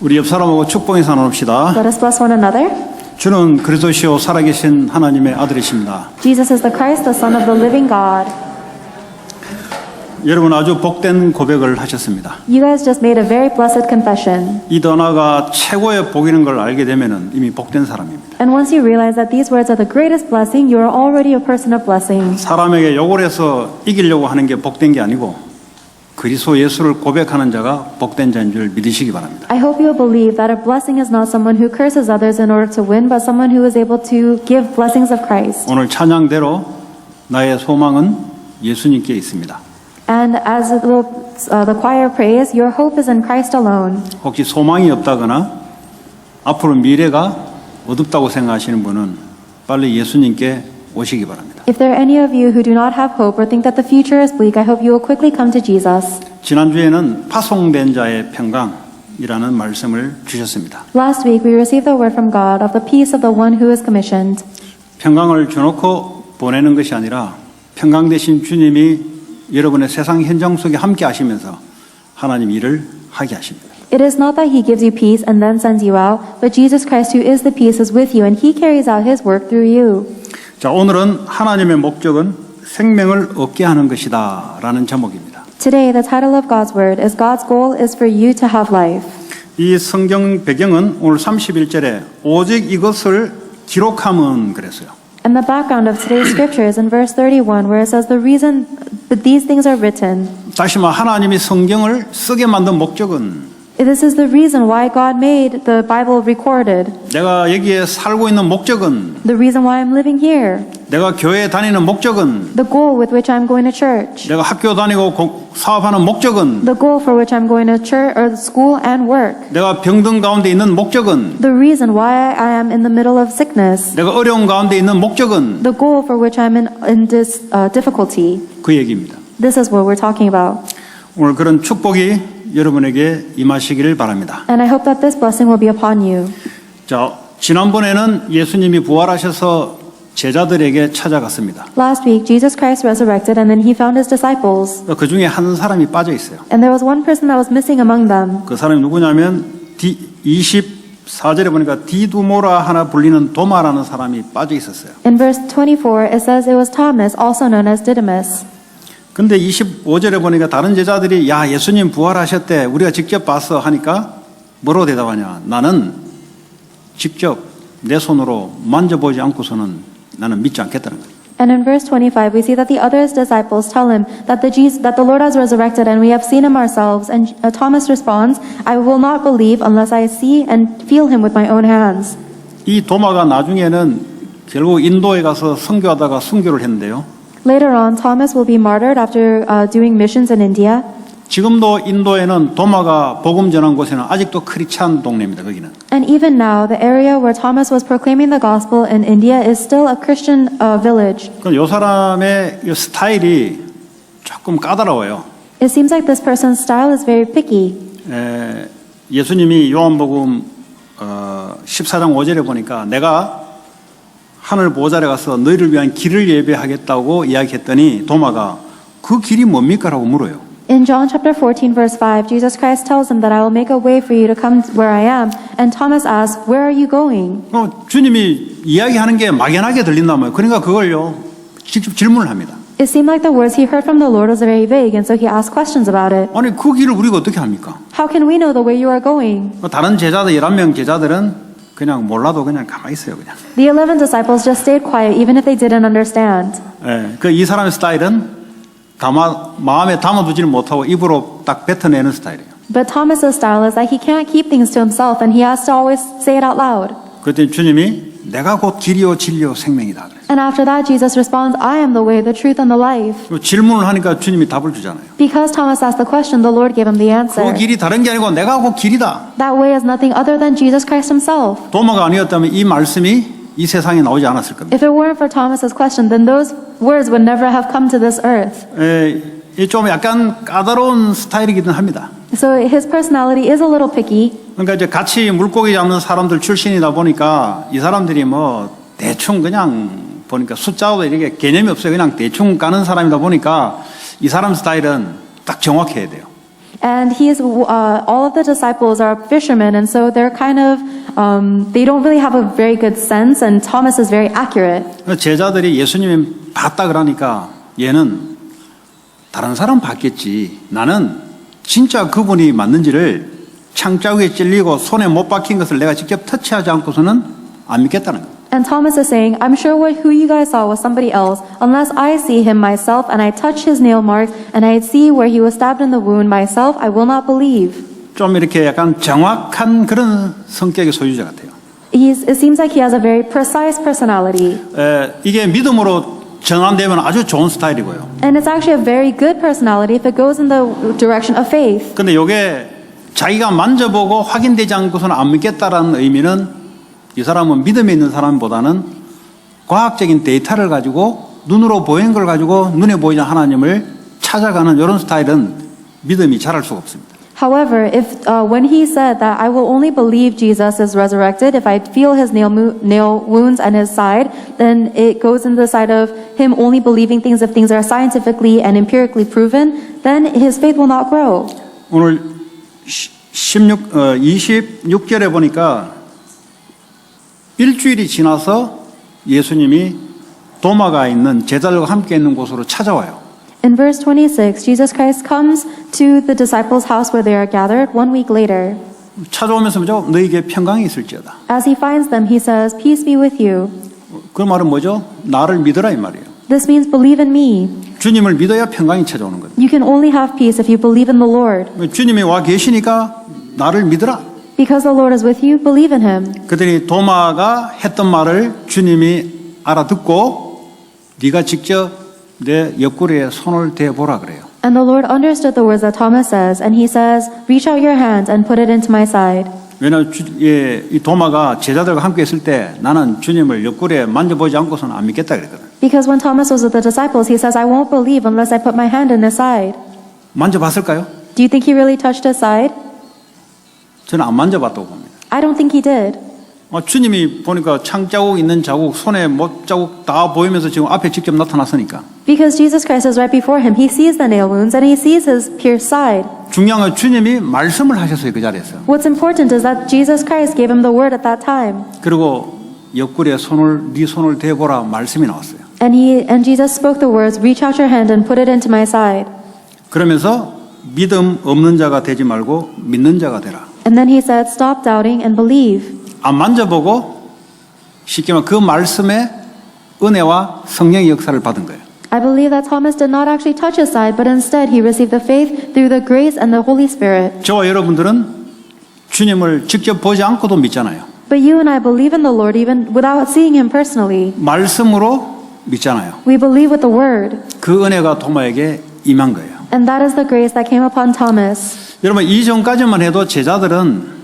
우리 옆 사람하고 축복해서 나눕시다. Let us bless one another. 주는 그리스도시요 살아계신 하나님의 아들이십니다. Jesus is the Christ, the Son of the living God. 여러분 아주 복된 고백을 하셨습니다. You guys just made a very blessed confession. 이 단어가 최고의 복이라는 걸 알게 되면 이미 복된 사람입니다. And once you realize that these words are the greatest blessing, you are already a person of blessing. 사람에게 욕을 해서 이기려고 하는 게 복된 게 아니고 그리스도 예수를 고백하는 자가 복된 자인 줄 믿으시기 바랍니다. I hope you will believe that a blessing is not someone who curses others in order to win, but someone who is able to give blessings of Christ. 오늘 찬양대로 나의 소망은 예수님께 있습니다. And as the choir prays, your hope is in Christ alone. 혹시 소망이 없다거나 앞으로 미래가 어둡다고 생각하시는 분은 빨리 예수님께 오시기 바랍니다. If there are any of you who do not have hope or think that the future is bleak, I hope you will quickly come to Jesus. 지난주에는 파송된 자의 평강이라는 말씀을 주셨습니다. Last week, we received the word from God of the peace of the one who is commissioned. 평강을 주놓고 보내는 것이 아니라 평강 되신 주님이 여러분의 세상 현장 속에 함께 하시면서 하나님 일을 하게 하십니다. It is not that he gives you peace and then sends you out, but Jesus Christ who is the peace is with you and he carries out his work through you. 자, 오늘은 하나님의 목적은 생명을 얻게 하는 것이다 라는 제목입니다. Today, the title of God's word is God's goal is for you to have life. 이 성경 배경은 오늘 31절에 오직 이것을 기록함은 그랬어요. And the background of today's scripture is in verse 31 where it says the reason that these things are written. 다시 말해 하나님이 성경을 쓰게 만든 목적은 This is the reason why God made the Bible recorded. 내가 여기에 살고 있는 목적은 The reason why I'm living here. 내가 교회에 다니는 목적은 The goal with which I'm going to church. 내가 학교 다니고 사업하는 목적은 The goal for which I'm going to church or school and work. 내가 병든 가운데 있는 목적은 The reason why I am in the middle of sickness. 내가 어려운 가운데 있는 목적은 The goal for which I'm in this difficulty. 그 얘기입니다. This is what we're talking about. 오늘 그런 축복이 여러분에게 임하시기를 바랍니다. And I hope that this blessing will be upon you. 자, 지난번에는 예수님이 부활하셔서 제자들에게 찾아갔습니다. Last week, Jesus Christ resurrected and then he found his disciples. 그 중에 한 사람이 빠져 있어요. And there was one person that was missing among them. 그 사람이 누구냐면 24절에 보니까 디두모라 하나 불리는 도마라는 사람이 빠져 있었어요. In verse 24, it says it was Thomas, also known as Didymus. 근데 25절에 보니까 다른 제자들이 야 예수님 부활하셨대 우리가 직접 봤어 하니까 뭐라고 대답하냐 나는 직접 내 손으로 만져보지 않고서는 나는 믿지 않겠다는 거예요. And in verse 25, we see that the other disciples tell him that the Lord has resurrected and we have seen him ourselves. And Thomas responds, I will not believe unless I see and feel him with my own hands. 이 도마가 나중에는 결국 인도에 가서 선교하다가 순교를 했는데요. Later on, Thomas will be martyred after doing missions in India. 지금도 인도에는 도마가 복음 전한 곳에는 아직도 크리스찬 동네입니다. 거기는. And even now, the area where Thomas was proclaiming the gospel in India is still a Christian village. 이 사람의 이 스타일이 조금 까다로워요. It seems like this person's style is very picky. 예수님이 요한복음 14장 5절에 보니까 내가 하늘 보좌에 가서 너희를 위한 길을 예배하겠다고 이야기했더니 도마가 그 길이 뭡니까? 라고 물어요. In John chapter 14 verse 5, Jesus Christ tells him that I will make a way for you to come where I am. And Thomas asks, where are you going? 주님이 이야기하는 게 막연하게 들린단 말이에요. 그러니까 그걸요 직접 질문을 합니다. It seemed like the words he heard from the Lord was very vague, and so he asked questions about it. 아니 그 길을 우리가 어떻게 합니까? How can we know the way you are going? 다른 제자들 11명 제자들은 그냥 몰라도 그냥 가만히 있어요. 그냥. The 11 disciples just stayed quiet even if they didn't understand. 이 사람의 스타일은 마음에 담아두지를 못하고 입으로 딱 뱉어내는 스타일이에요. But Thomas's style is that he can't keep things to himself and he has to always say it out loud. 그랬더니 주님이 내가 곧 길이요 진리요 생명이다. 그랬어요. And after that Jesus responds, I am the way, the truth, and the life. 질문을 하니까 주님이 답을 주잖아요. Because Thomas asked the question, the Lord gave him the answer. 그 길이 다른 게 아니고 내가 곧 길이다. That way is nothing other than Jesus Christ himself. 도마가 아니었다면 이 말씀이 이 세상에 나오지 않았을 겁니다. If it weren't for Thomas's question, then those words would never have come to this earth. 좀 약간 까다로운 스타일이기는 합니다. So his personality is a little picky. 그러니까 이제 같이 물고기 잡는 사람들 출신이다 보니까 이 사람들이 뭐 대충 그냥 보니까 숫자도 이렇게 개념이 없어요. 그냥 대충 까는 사람이다 보니까 이 사람 스타일은 딱 정확해야 돼요. And all of the disciples are fishermen, and so they're kind of, they don't really have a very good sense, and Thomas is very accurate. 제자들이 예수님이 봤다 그러니까 얘는 다른 사람 봤겠지. 나는 진짜 그분이 맞는지를 창자국에 찔리고 손에 못 박힌 것을 내가 직접 터치하지 않고서는 안 믿겠다는 거예요. And Thomas is saying, I'm sure who you guys saw was somebody else, unless I see him myself and I touch his nail marks and I see where he was stabbed in the wound myself, I will not believe. 좀 이렇게 약간 정확한 그런 성격의 소유자 같아요. It seems like he has a very precise personality. 이게 믿음으로 전환되면 아주 좋은 스타일이고요. And it's actually a very good personality if it goes in the direction of faith. 근데 이게 자기가 만져보고 확인되지 않고서는 안 믿겠다라는 의미는 이 사람은 믿음에 있는 사람보다는 과학적인 데이터를 가지고 눈으로 보이는 걸 가지고 눈에 보이는 하나님을 찾아가는 이런 스타일은 믿음이 자랄 수가 없습니다. However, when he said that I will only believe Jesus is resurrected if I feel his nail wounds and his side, then it goes in the side of him only believing things if things are scientifically and empirically proven, then his faith will not grow. 오늘 26절에 보니까 일주일이 지나서 예수님이 도마가 있는 제자들과 함께 있는 곳으로 찾아와요. In verse 26, Jesus Christ comes to the disciples' house where they are gathered 1 week later. 찾아오면서 뭐죠? 너에게 평강이 있을지어다. As he finds them, he says, "Peace be with you." 그 말은 뭐죠? 나를 믿어라 이 말이에요. This means believe in me. 주님을 믿어야 평강이 찾아오는 거예요. You can only have peace if you believe in the Lord. 주님이 와 계시니까 나를 믿어라. Because the Lord is with you, believe in him. 그들이 도마가 했던 말을 주님이 알아듣고 네가 직접 내 옆구리에 손을 대보라 그래요. And the Lord understood the words that Thomas says, and he says, "Reach out your hand and put it into my side." 왜냐하면 이 도마가 제자들과 함께 있을 때 나는 주님을 옆구리에 만져보지 않고서는 안 믿겠다 그랬거든. Because when Thomas was with the disciples, he says, "I won't believe unless I put my hand in his side." 만져봤을까요? Do you think he really touched his side? 저는 안 만져봤다고 봅니다. I don't think he did. 주님이 보니까 창자국 있는 자국, 손에 못 자국 다 보이면서 지금 앞에 직접 나타났으니까. Because Jesus Christ is right before him. He sees the nail wounds and he sees his pierced side. 중요한 건 주님이 말씀을 하셨어요, 그 자리에서. What's important is that Jesus Christ gave him the word at that time. 그리고 옆구리에 네 손을 대보라 말씀이 나왔어요. And Jesus spoke the words, "Reach out your hand and put it into my side." 그러면서 믿음 없는 자가 되지 말고 믿는 자가 되라. And then he said, "Stop doubting and believe." 안 만져보고 쉽게 말하면 그 말씀의 은혜와 성령의 역사를 받은 거예요. I believe that Thomas did not actually touch his side, but instead he received the faith through the grace and the Holy Spirit. 저와 여러분들은 주님을 직접 보지 않고도 믿잖아요. But you and I believe in the Lord even without seeing him personally. 말씀으로 믿잖아요. We believe with the word. 그 은혜가 도마에게 임한 거예요. And that is the grace that came upon Thomas. 여러분 이전까지만 해도 제자들은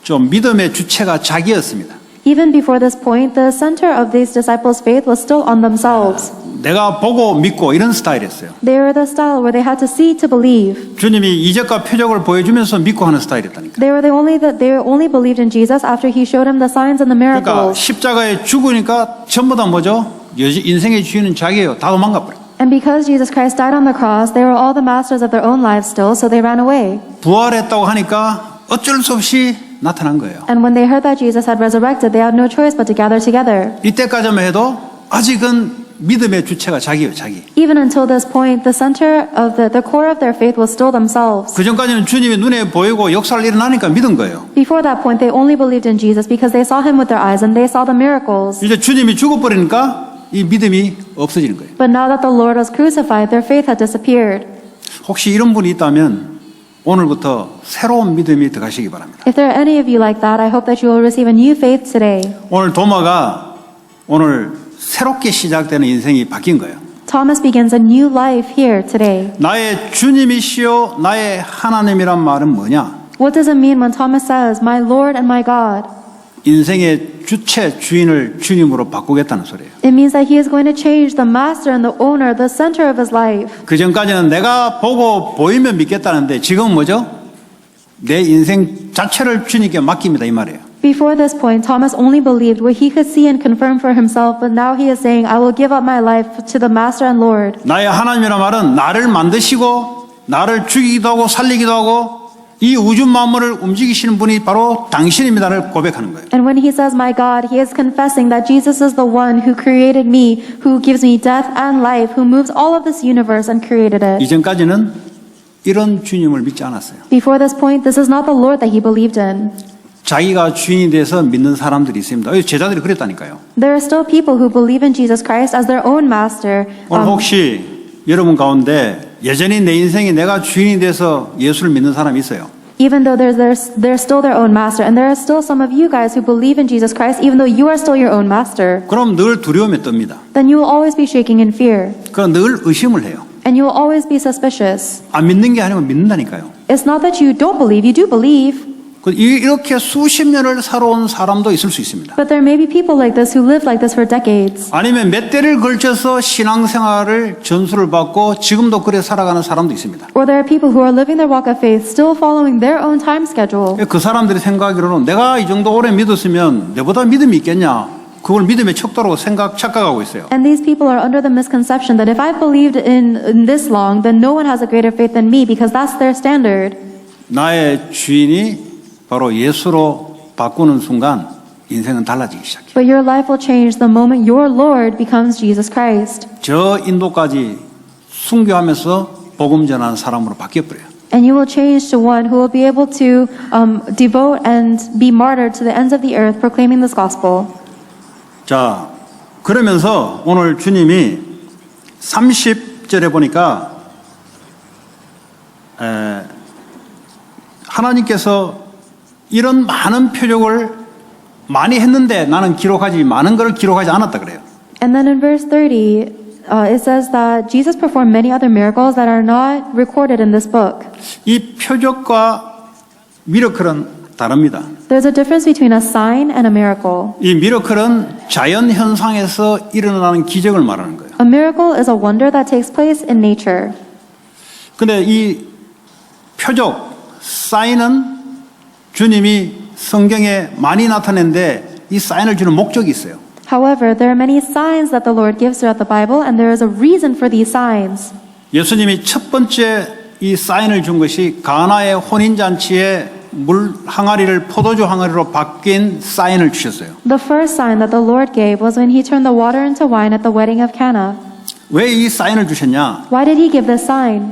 좀 믿음의 주체가 자기였습니다. Even before this point, the center of these disciples' faith was still on themselves. 내가 보고 믿고 이런 스타일이었어요. They were the style where they had to see to believe. 주님이 이적과 표적을 보여주면서 믿고 하는 스타일이었다니까. They only believed in Jesus after he showed them the signs and the 그러니까 miracles. 십자가에 죽으니까 전부 다 뭐죠? 인생의 주인은 자기예요. 다 도망가 버려. And because Jesus Christ died on the cross, they were all the masters of their own lives still, so they ran away. 부활했다고 하니까 어쩔 수 없이 나타난 거예요. And when they heard that Jesus had resurrected, they had no choice but to gather together. 이때까지만 해도 아직은 믿음의 주체가 자기예요, 자기. Even until this point, the center of the core of their faith was still themselves. 그 전까지는 주님이 눈에 보이고 역사를 일어나니까 믿은 거예요. Before that point, they only believed in Jesus because they saw him with their eyes and they saw the miracles. 이제 주님이 죽어버리니까 이 믿음이 없어지는 거예요. But now that the Lord was crucified, their faith had disappeared. 혹시 이런 분이 있다면 오늘부터 새로운 믿음이 들어가시기 바랍니다. If there are any of you like that, I hope that you will receive a new faith today. 오늘 도마가 오늘 새롭게 시작되는 인생이 바뀐 거예요. Thomas begins a new life here today. 나의 주님이시요 나의 하나님이란 말은 뭐냐? What does it mean when Thomas says, "My Lord and my God"? 인생의 주체, 주인을 주님으로 바꾸겠다는 소리예요. It means that he is going to change the master and the owner, the center of his life. 그 전까지는 내가 보고 보이면 믿겠다는데 지금 뭐죠? 내 인생 자체를 주님께 맡깁니다 이 말이에요. Before this point, Thomas only believed what he could see and confirm for himself, but now he is saying, "I will give up my life to the master and Lord." 나의 하나님이란 말은 나를 만드시고 나를 죽이기도 하고 살리기도 하고 이 우주 만물을 움직이시는 분이 바로 당신입니다를 고백하는 거예요. And when he says, my God, he is confessing that Jesus is the one who created me, who gives me death and life, who moves all of this universe and created it. 이전까지는 이런 주님을 믿지 않았어요. Before this point, this is not the Lord that he believed in. 자기가 주인이 돼서 믿는 사람들이 있습니다. 제자들이 그랬다니까요. There are still people who believe in Jesus Christ as their own master. 오늘 혹시 여러분 가운데 여전히 내 인생에 내가 주인이 돼서 예수를 믿는 사람이 있어요. Even though they're still their own master. And there are still some of you guys who believe in Jesus Christ, even though you are still your own master. 그럼 늘 두려움에 뜹니다. Then you will always be shaking in fear. 그럼 늘 의심을 해요. And you will always be suspicious. 안 믿는 게 아니고 믿는다니까요. It's not that you don't believe, you do believe. 이렇게 수십 년을 살아온 사람도 있을 수 있습니다. But there may be people like this who lived like this for decades. 아니면 몇 대를 걸쳐서 신앙생활을 전수를 받고 지금도 그래 살아가는 사람도 있습니다. Or there are people who are living their walk of faith still following their own time schedule. 그 사람들이 생각하기로는 내가 이 정도 오래 믿었으면 내보다 믿음이 있겠냐. 그걸 믿음의 척도라고 착각하고 있어요. And these people are under the misconception that if I've believed in this long, then no one has a greater faith than me because that's their standard. 나의 주인이 바로 예수로 바꾸는 순간 인생은 달라지기 시작해요. But your life will change the moment your Lord becomes Jesus Christ. 저 인도까지 순교하면서 복음 전하는 사람으로 바뀌어버려요. And you will change to one who will be able to devote and be martyred to the ends of the earth proclaiming this gospel. 자, 그러면서 오늘 주님이 30절에 보니까 하나님께서 이런 많은 표적을 많이 했는데 나는 많은 걸 기록하지 않았다 그래요. And then in verse 30, it says that Jesus performed many other miracles that are not recorded in this book. 이 표적과 미러클은 다릅니다. There's a difference between a sign and a miracle. 이 미러클은 자연 현상에서 일어나는 기적을 말하는 거예요. A miracle is a wonder that takes place in nature. 근데 이 표적, 사인은 주님이 성경에 많이 나타내는데 이 사인을 주는 목적이 있어요. However, there are many signs that the Lord gives throughout the Bible, and there is a reason for these signs. 예수님이 첫 번째 이 사인을 준 것이 가나의 혼인잔치에 물 항아리를 포도주 항아리로 바뀐 사인을 주셨어요. The first sign that the Lord gave was when he turned the water into wine at the wedding of Cana. 왜 이 사인을 주셨냐? Why did he give this sign?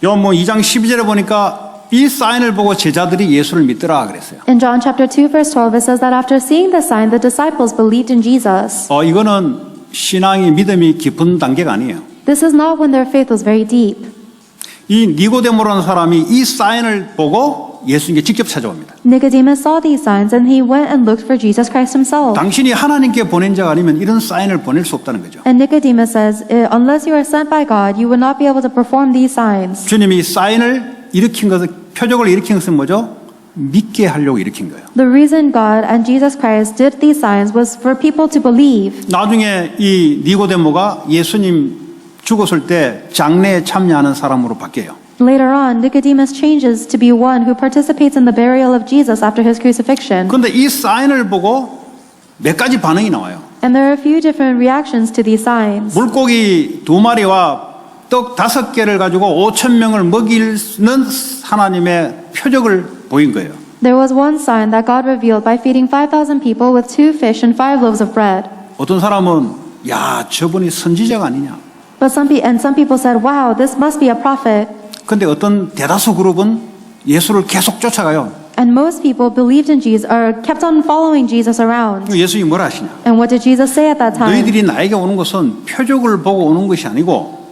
요한복음 2장 12절에 보니까 이 사인을 보고 제자들이 예수를 믿더라 그랬어요. In John chapter 2 verse 12 it says that after seeing the sign the disciples believed in Jesus. 이거는 신앙이 믿음이 깊은 단계가 아니에요. This is not when their faith was very deep. 이 니고데모라는 사람이 이 사인을 보고 예수님께 직접 찾아옵니다. Nicodemus saw these signs and he went and looked for Jesus Christ himself. 당신이 하나님께 보낸 자가 아니면 이런 사인을 보낼 수 없다는 거죠. And Nicodemus says, unless you are sent by God, you would not be able to perform these signs. 주님이 사인을 일으킨 것은 표적을 일으킨 것은 뭐죠? 믿게 하려고 일으킨 거예요. The reason God and Jesus Christ did these signs was for people to believe. 나중에 이 니고데모가 예수님 죽었을 때 장례에 참여하는 사람으로 바뀌어요. Later on, Nicodemus changes to be one who participates in the burial of Jesus after his crucifixion. 그런데 이 사인을 보고 몇 가지 반응이 나와요. And there are a few different reactions to these signs. 물고기 2마리와 떡 5개를 가지고 5,000명을 먹이는 하나님의 표적을 보인 거예요. There was one sign that God revealed by feeding 5,000 people with 2 fish and 5 loaves of bread. 어떤 사람은 야, 저분이 선지자가 아니냐. But some people said, wow, this must be a prophet. 근데 어떤 대다수 그룹은 예수를 계속 쫓아가요. And most people believed in Jesus or kept on following Jesus around. 예수님이 뭐라 하시냐? And what did Jesus say at that time? 너희들이 나에게 오는 것은 표적을 보고 오는 것이 아니고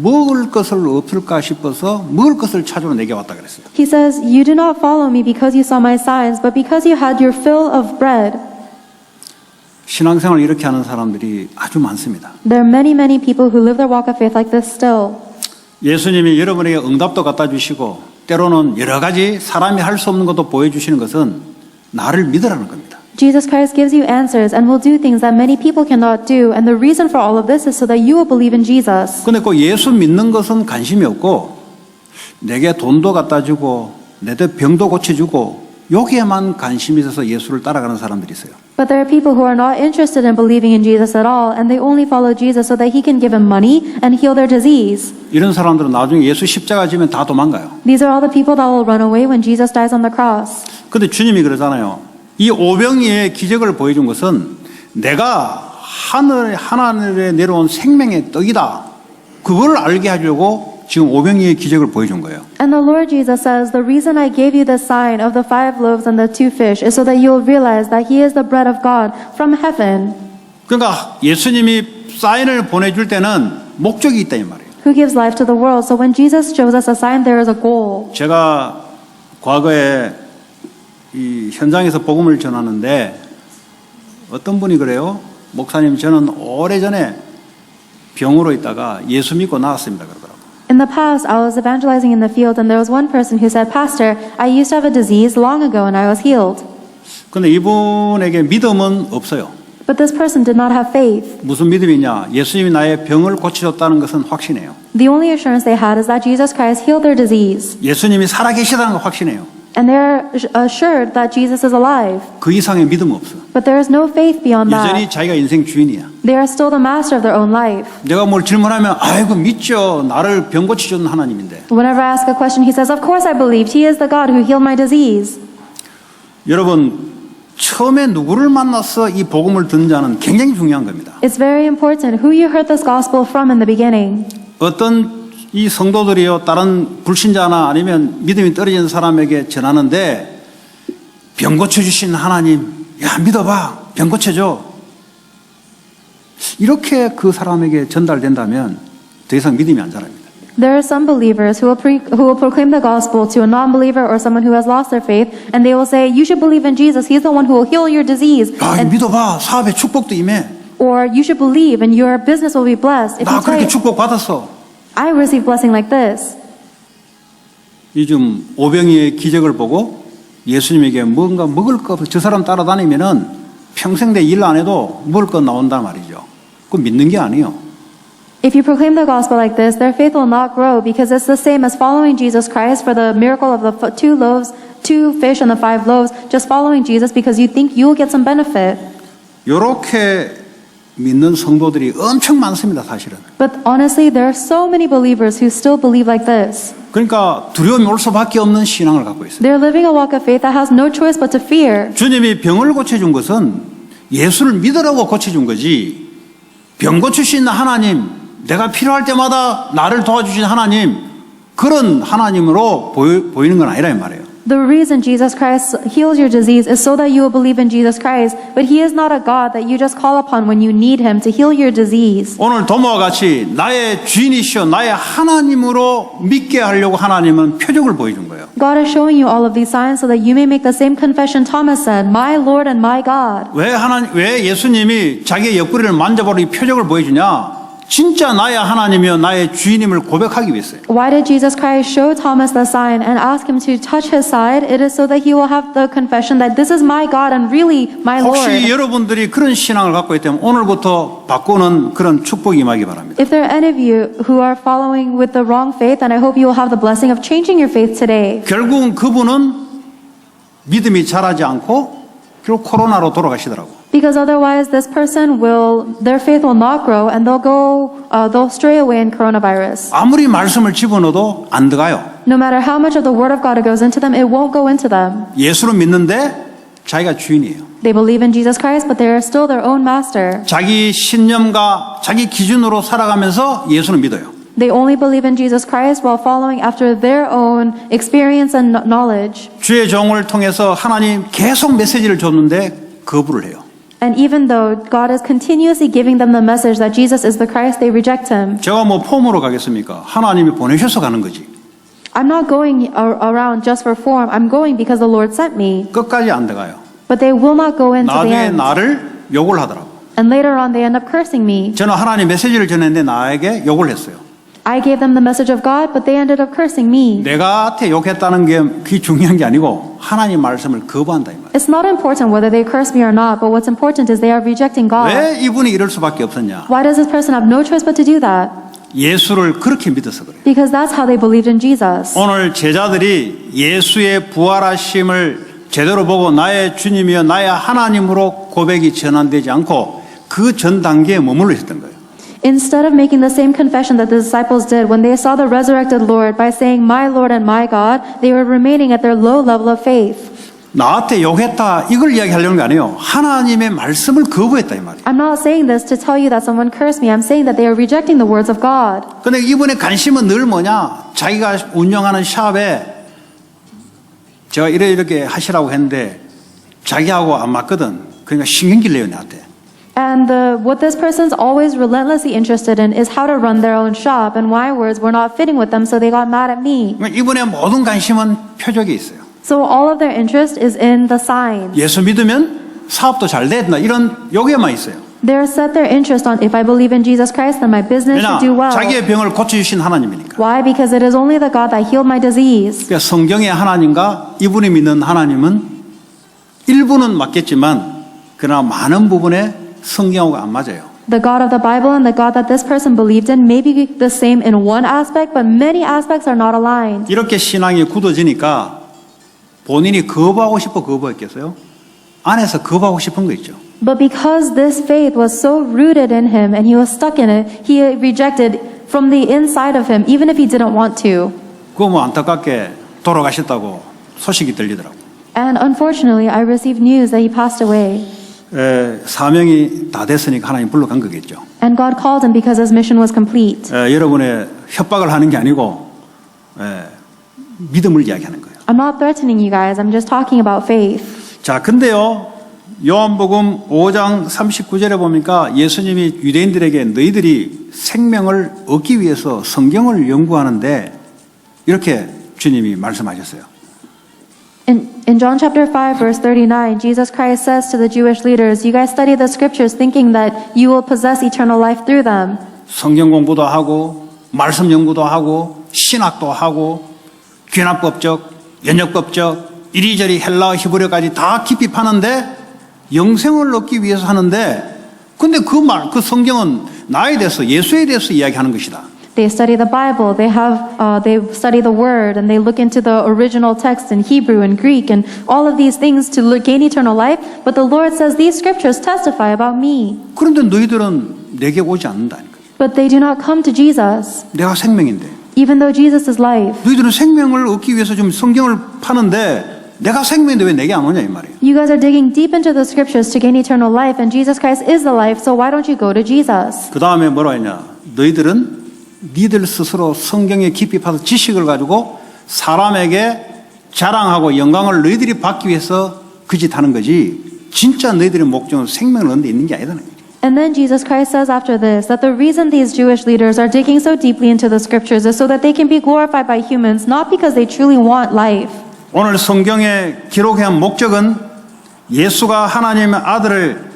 먹을 것을 없을까 싶어서 먹을 것을 찾으러 내게 왔다 그랬어요. He says, you do not follow me because you saw my signs, but because you had your fill of bread. 신앙생활을 이렇게 하는 사람들이 아주 많습니다. There are many people who live their walk of faith like this still. 예수님이 여러분에게 응답도 갖다 주시고 때로는 여러 가지 사람이 할 수 없는 것도 보여주시는 것은 나를 믿으라는 겁니다. Jesus Christ gives you answers and will do things that many people cannot do. And the reason for all of this is so that you will believe in Jesus. 근데 그 예수 믿는 것은 관심이 없고 내게 돈도 갖다 주고 내 병도 고쳐주고 여기에만 관심이 있어서 예수를 따라가는 사람들이 있어요. But there are people who are not interested in believing in Jesus at all, and they only follow Jesus so that he can give them money and heal their disease. 이런 사람들은 나중에 예수 십자가 지면 다 도망가요. These are all the people that will run away when Jesus dies on the cross. 근데 주님이 그러잖아요. 이 오병이의 기적을 보여준 것은 내가 하늘에 내려온 생명의 떡이다. 그걸 알게 하려고 지금 오병이의 기적을 보여준 거예요. And the Lord Jesus says, the reason I gave you the sign of the 5 loaves and the 2 fish is so that you will realize that he is the bread of God from heaven. 그러니까 예수님이 사인을 보내줄 때는 목적이 있다 이 말이에요. Who gives life to the world. So when Jesus shows us a sign, there is a goal. 제가 과거에 이 현장에서 복음을 전하는데 어떤 분이 그래요. 목사님 저는 오래전에 병으로 있다가 예수 믿고 나았습니다 그러더라고요. In the past, I was evangelizing in the field, and there was one person who said, Pastor, I used to have a disease long ago and I was healed. 근데 이분에게 믿음은 없어요. But this person did not have faith. 무슨 믿음이냐? 예수님이 나의 병을 고쳐줬다는 것은 확신해요. The only assurance they had is that Jesus Christ healed their disease. 예수님이 살아계시다는 거 확신해요. And they're assured that Jesus is alive. 그 이상의 믿음은 없어. But there is no faith beyond 여전히 that. 자기가 인생 주인이야. They are still the master of their own life. 내가 뭘 질문하면 아이고 믿죠. 나를 병 고쳐주는 하나님인데. Whenever I ask a question, he says, Of course I believed. He is the God who healed my disease. 여러분 처음에 누구를 만나서 이 복음을 듣는 자는 굉장히 중요한 겁니다. It's very important who you heard this gospel from in the beginning. 어떤 이 성도들이요 다른 불신자나 아니면 믿음이 떨어진 사람에게 전하는데 병 고쳐주신 하나님 야 믿어봐 병 고쳐줘 이렇게 그 사람에게 전달된다면 더 이상 믿음이 안 자랍니다. There are some believers who will proclaim the gospel to a non-believer or someone who has lost their faith, and they will say, You should believe in Jesus. He's the one who will heal your disease. 야 믿어봐 사업에 축복도 임해 Or you should believe and your business will be blessed. If 나 you 그렇게 say, 축복 받았어. I received blessing like this. 요즘 오병이의 기적을 보고 예수님에게 뭔가 먹을 거 없어 저 사람 따라다니면은 평생 내 일 안 해도 먹을 거 나온단 말이죠. 그거 믿는 게 아니에요. If you proclaim the gospel like this, their faith will not grow because it's the same as following Jesus Christ for the miracle of the 2 fish and the 5 loaves, just following Jesus because you think you will get some benefit. 이렇게 믿는 성도들이 엄청 많습니다, 사실은. But honestly, there are so many believers who still believe like this. 그러니까 두려움이 올 수밖에 없는 신앙을 갖고 있어요. They're living a walk of faith that has no choice but to fear. 주님이 병을 고쳐준 것은 예수를 믿으라고 고쳐준 거지. 병 고치신 하나님, 내가 필요할 때마다 나를 도와주신 하나님, 그런 하나님으로 보이는 건 아니라 이 말이에요. The reason Jesus Christ heals your disease is so that you will believe in Jesus Christ, but He is not a God that you just call upon when you need Him to heal your disease. 오늘 도모와 같이 나의 주인이시여 나의 하나님으로 믿게 하려고 하나님은 표적을 보여준 거예요. God is showing you all of these signs so that you may make the same confession Thomas said, My Lord and my God. 왜 예수님이 자기의 옆구리를 만져버리고 표적을 보여주냐? 진짜 나의 하나님이여 나의 주인임을 고백하기 위해서요. Why did Jesus Christ show Thomas the sign and ask him to touch his side? It is so that he will have the confession that this is my God and really my 혹시 Lord. 여러분들이 그런 신앙을 갖고 있다면 오늘부터 바꾸는 그런 축복이 임하기 바랍니다. If there are any of you who are following with the wrong faith, then I hope you will have the blessing of changing your faith today. 결국은 그분은 믿음이 자라지 않고 결국 코로나로 돌아가시더라고. Because otherwise, their faith will not grow, and they'll stray away in coronavirus. 아무리 말씀을 집어넣어도 안 들어가요. No matter how much of the Word of God goes into them, it won't go into them. 예수를 믿는데 자기가 주인이에요. They believe in Jesus Christ, but they are still their own master. 자기 신념과 자기 기준으로 살아가면서 예수를 믿어요. They only believe in Jesus Christ while following after their own experience and knowledge. 주의 종을 통해서 하나님 계속 메시지를 줬는데 거부를 해요. And even though God is continuously giving them the message that Jesus is the Christ, they reject Him. 제가 뭐 폼으로 가겠습니까? 하나님이 보내셔서 가는 거지. I'm not going around just for form. I'm going because the Lord sent me. 끝까지 안 들어가요. But they will not go into the 나중에 end. 나를 욕을 하더라고. And later on, they end up cursing me. 저는 하나님 메시지를 전했는데 나에게 욕을 했어요. I gave them the message of God, but they ended up cursing me. 내가한테 욕했다는 게 그게 중요한 게 아니고 하나님 말씀을 거부한다 이 말이에요. It's not important whether they curse me or not, but what's important is they are rejecting God. 왜 이분이 이럴 수밖에 없었냐? Why does this person have no choice but to do that? 예수를 그렇게 믿어서 그래요. Because that's how they believed in Jesus. 오늘 제자들이 예수의 부활하심을 제대로 보고 나의 주님이여 나의 하나님으로 고백이 전환되지 않고 그 전 단계에 머물러 있었던 거예요. Instead of making the same confession that the disciples did when they saw the resurrected Lord by saying, "My Lord and my God," they were remaining at their low level of faith. 나한테 욕했다 이걸 이야기하려는 게 아니에요. 하나님의 말씀을 거부했다 이 말이에요. I'm not saying this to tell you that someone cursed me. I'm saying that they are rejecting the words of God. 근데 이분의 관심은 늘 뭐냐? 자기가 운영하는 샵에 제가 이렇게 하시라고 했는데 자기하고 안 맞거든. 그러니까 신경질 내요 나한테. And what this person's always relentlessly interested in is how to run their own shop, and my words were not fitting with them, so they got mad at me. 이분의 모든 관심은 표적에 있어요. So all of their interest is in the signs. 예수 믿으면 사업도 잘 된다 이런 여기에만 있어요. They're set their interest on, if I believe in Jesus Christ, then my business 왜냐? should do well. 자기의 병을 고쳐주신 하나님이니까. Why? Because it is only the God that healed my disease. 그러니까 성경의 하나님과 이분이 믿는 하나님은 일부는 맞겠지만 그러나 많은 부분에 성경하고 안 맞아요. The God of the Bible and the God that this person believed in may be the same in one aspect, but many aspects are not aligned. 이렇게 신앙이 굳어지니까 본인이 거부하고 싶어 거부했겠어요? 안에서 거부하고 싶은 거 있죠. But because this faith was so rooted in him and he was stuck in it, he rejected from the inside of him, even if he didn't want to. 그거 뭐 안타깝게 돌아가셨다고 소식이 들리더라고요. And unfortunately, I received news that he passed away. 사명이 다 됐으니까 하나님 불러간 거겠죠. And God called him because his mission was complete. 여러분의 협박을 하는 게 아니고 믿음을 이야기하는 거예요. I'm not threatening you guys, I'm just talking about faith. 자, 근데요. 요한복음 5장 39절에 보니까 예수님이 유대인들에게 너희들이 생명을 얻기 위해서 성경을 연구하는데 이렇게 주님이 말씀하셨어요. In John chapter 5 verse 39, Jesus Christ says to the Jewish leaders, you guys study the scriptures thinking that you will possess eternal life through them. 성경 공부도 하고 말씀 연구도 하고 신학도 하고 귀납법적, 연역법적, 이리저리 헬라어 히브리어까지 다 깊이 파는데 영생을 얻기 위해서 하는데 근데 그 성경은 나에 대해서 예수에 대해서 이야기하는 것이다. They study the Bible, they study the Word, and they look into the original text in Hebrew and Greek and all of these things to gain eternal life. But the Lord says these scriptures testify about me. 그런데 너희들은 내게 오지 않는다니까. But they do not come to Jesus, 내가 생명인데. even though Jesus is life. 너희들은 생명을 얻기 위해서 지금 성경을 파는데 내가 생명인데 왜 내게 안 오냐 이 말이에요. You guys are digging deep into the scriptures to gain eternal life, and Jesus Christ is the life, so why don't you go to Jesus? 그 다음에 뭐라 했냐. 너희들은 니들 스스로 성경에 깊이 파서 지식을 가지고 사람에게 자랑하고 영광을 너희들이 받기 위해서 그 짓 하는 거지 진짜 너희들의 목적은 생명을 얻는 데 있는 게 아니다는 거죠. And then Jesus Christ says after this that the reason these Jewish leaders are digging so deeply into the scriptures is so that they can be glorified by humans, not because they truly want life. 오늘 성경에 기록한 목적은 예수가 하나님의 아들을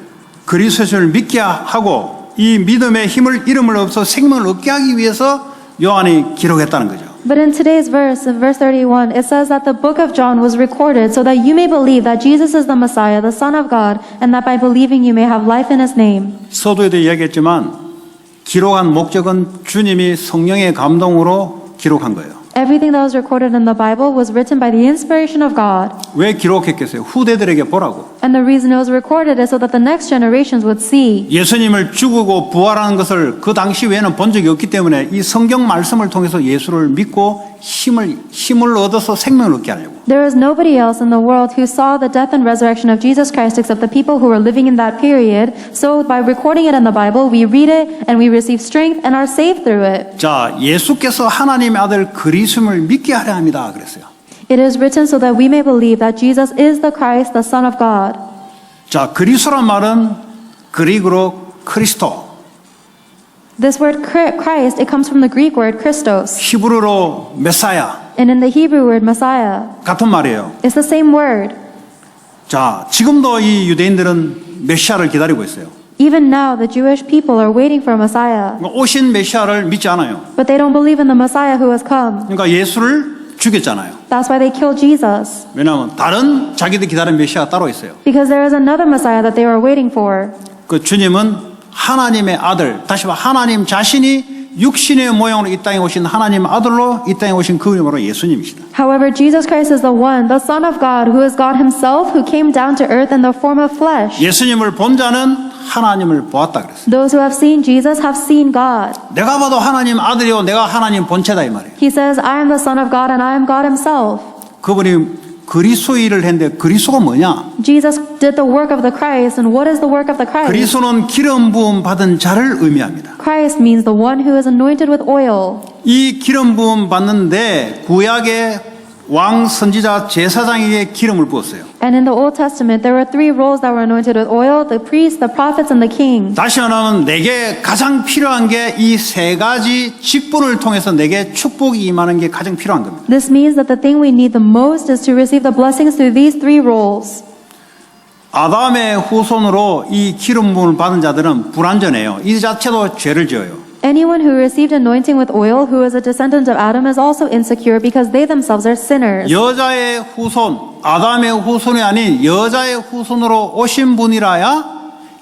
그리스도를 믿게 하고 이 믿음의 힘을 이름을 얻어서 생명을 얻게 하기 위해서 요한이 기록했다는 거죠. But in today's verse, in verse 31, it says that the book of John was recorded so that you may believe that Jesus is the Messiah, the Son of God, and that by believing you may have life in his name. 서두에도 이야기했지만 기록한 목적은 주님이 성령의 감동으로 기록한 거예요. Everything that was recorded in the Bible was written by the inspiration of God. 왜 기록했겠어요? 후대들에게 보라고. And the reason it was recorded is so that the next generations would see. 예수님을 죽고 부활하는 것을 그 당시 외에는 본 적이 없기 때문에 이 성경 말씀을 통해서 예수를 믿고 힘을 얻어서 생명을 얻게 하려고. There is nobody else in the world who saw the death and resurrection of Jesus Christ except the people who were living in that period. So by recording it in the Bible, we read it and we receive strength and are saved through it. 자, 예수께서 하나님의 아들 그리스도를 믿게 하려 합니다. 그랬어요. It is written so that we may believe that Jesus is the Christ, the Son of God. 자, 그리스도란 말은 그리그로 크리스토. This word Christ, it comes from the Greek word Christos. 히브리어로 메사야. And in the Hebrew word Messiah, 같은 말이에요. it's the same word. 자, 지금도 이 유대인들은 메시아를 기다리고 있어요. Even now, the Jewish people are waiting for Messiah. 오신 메시아를 믿지 않아요. But they don't believe in the Messiah who has come. 그러니까 예수를 죽였잖아요. That's why they killed Jesus. 왜냐하면 다른 자기들 기다리는 메시아가 따로 있어요. Because there is another Messiah that they were waiting for. 그 주님은 하나님의 아들, 다시 말해 하나님 자신이 육신의 모양으로 이 땅에 오신 하나님 아들로 이 땅에 오신 그 이름으로 예수님이시다. However, Jesus Christ is the one, the Son of God, who is God himself, who came down to earth in the form of flesh. 예수님을 본 자는 하나님을 보았다 그랬어요. Those who have seen Jesus have seen God. 내가 봐도 하나님 아들이요 내가 하나님 본체다 이 말이에요. He says, I am the Son of God and I am God himself. 그분이 그리스도 일을 했는데 그리스도가 뭐냐? Jesus did the work of the Christ, and what is the work of the Christ? 그리스도는 기름 부음 받은 자를 의미합니다. Christ means the one who is anointed with oil. 이 기름 부음 받는데 구약의 왕 선지자 제사장에게 기름을 부었어요. And in the Old Testament, there were three roles that were anointed with oil: the priests, the prophets, and the king. 다시 말하면 내게 가장 필요한 게 이 세 가지 직분을 통해서 내게 축복이 임하는 게 가장 필요한 겁니다. This means that the thing we need the most is to receive the blessings through these three roles. 아담의 후손으로 이 기름 부음을 받은 자들은 불완전해요. 이 자체도 죄를 지어요. Anyone who received anointing with oil, who is a descendant of Adam, is also insecure because they themselves are sinners. 여자의 후손, 아담의 후손이 아닌 여자의 후손으로 오신 분이라야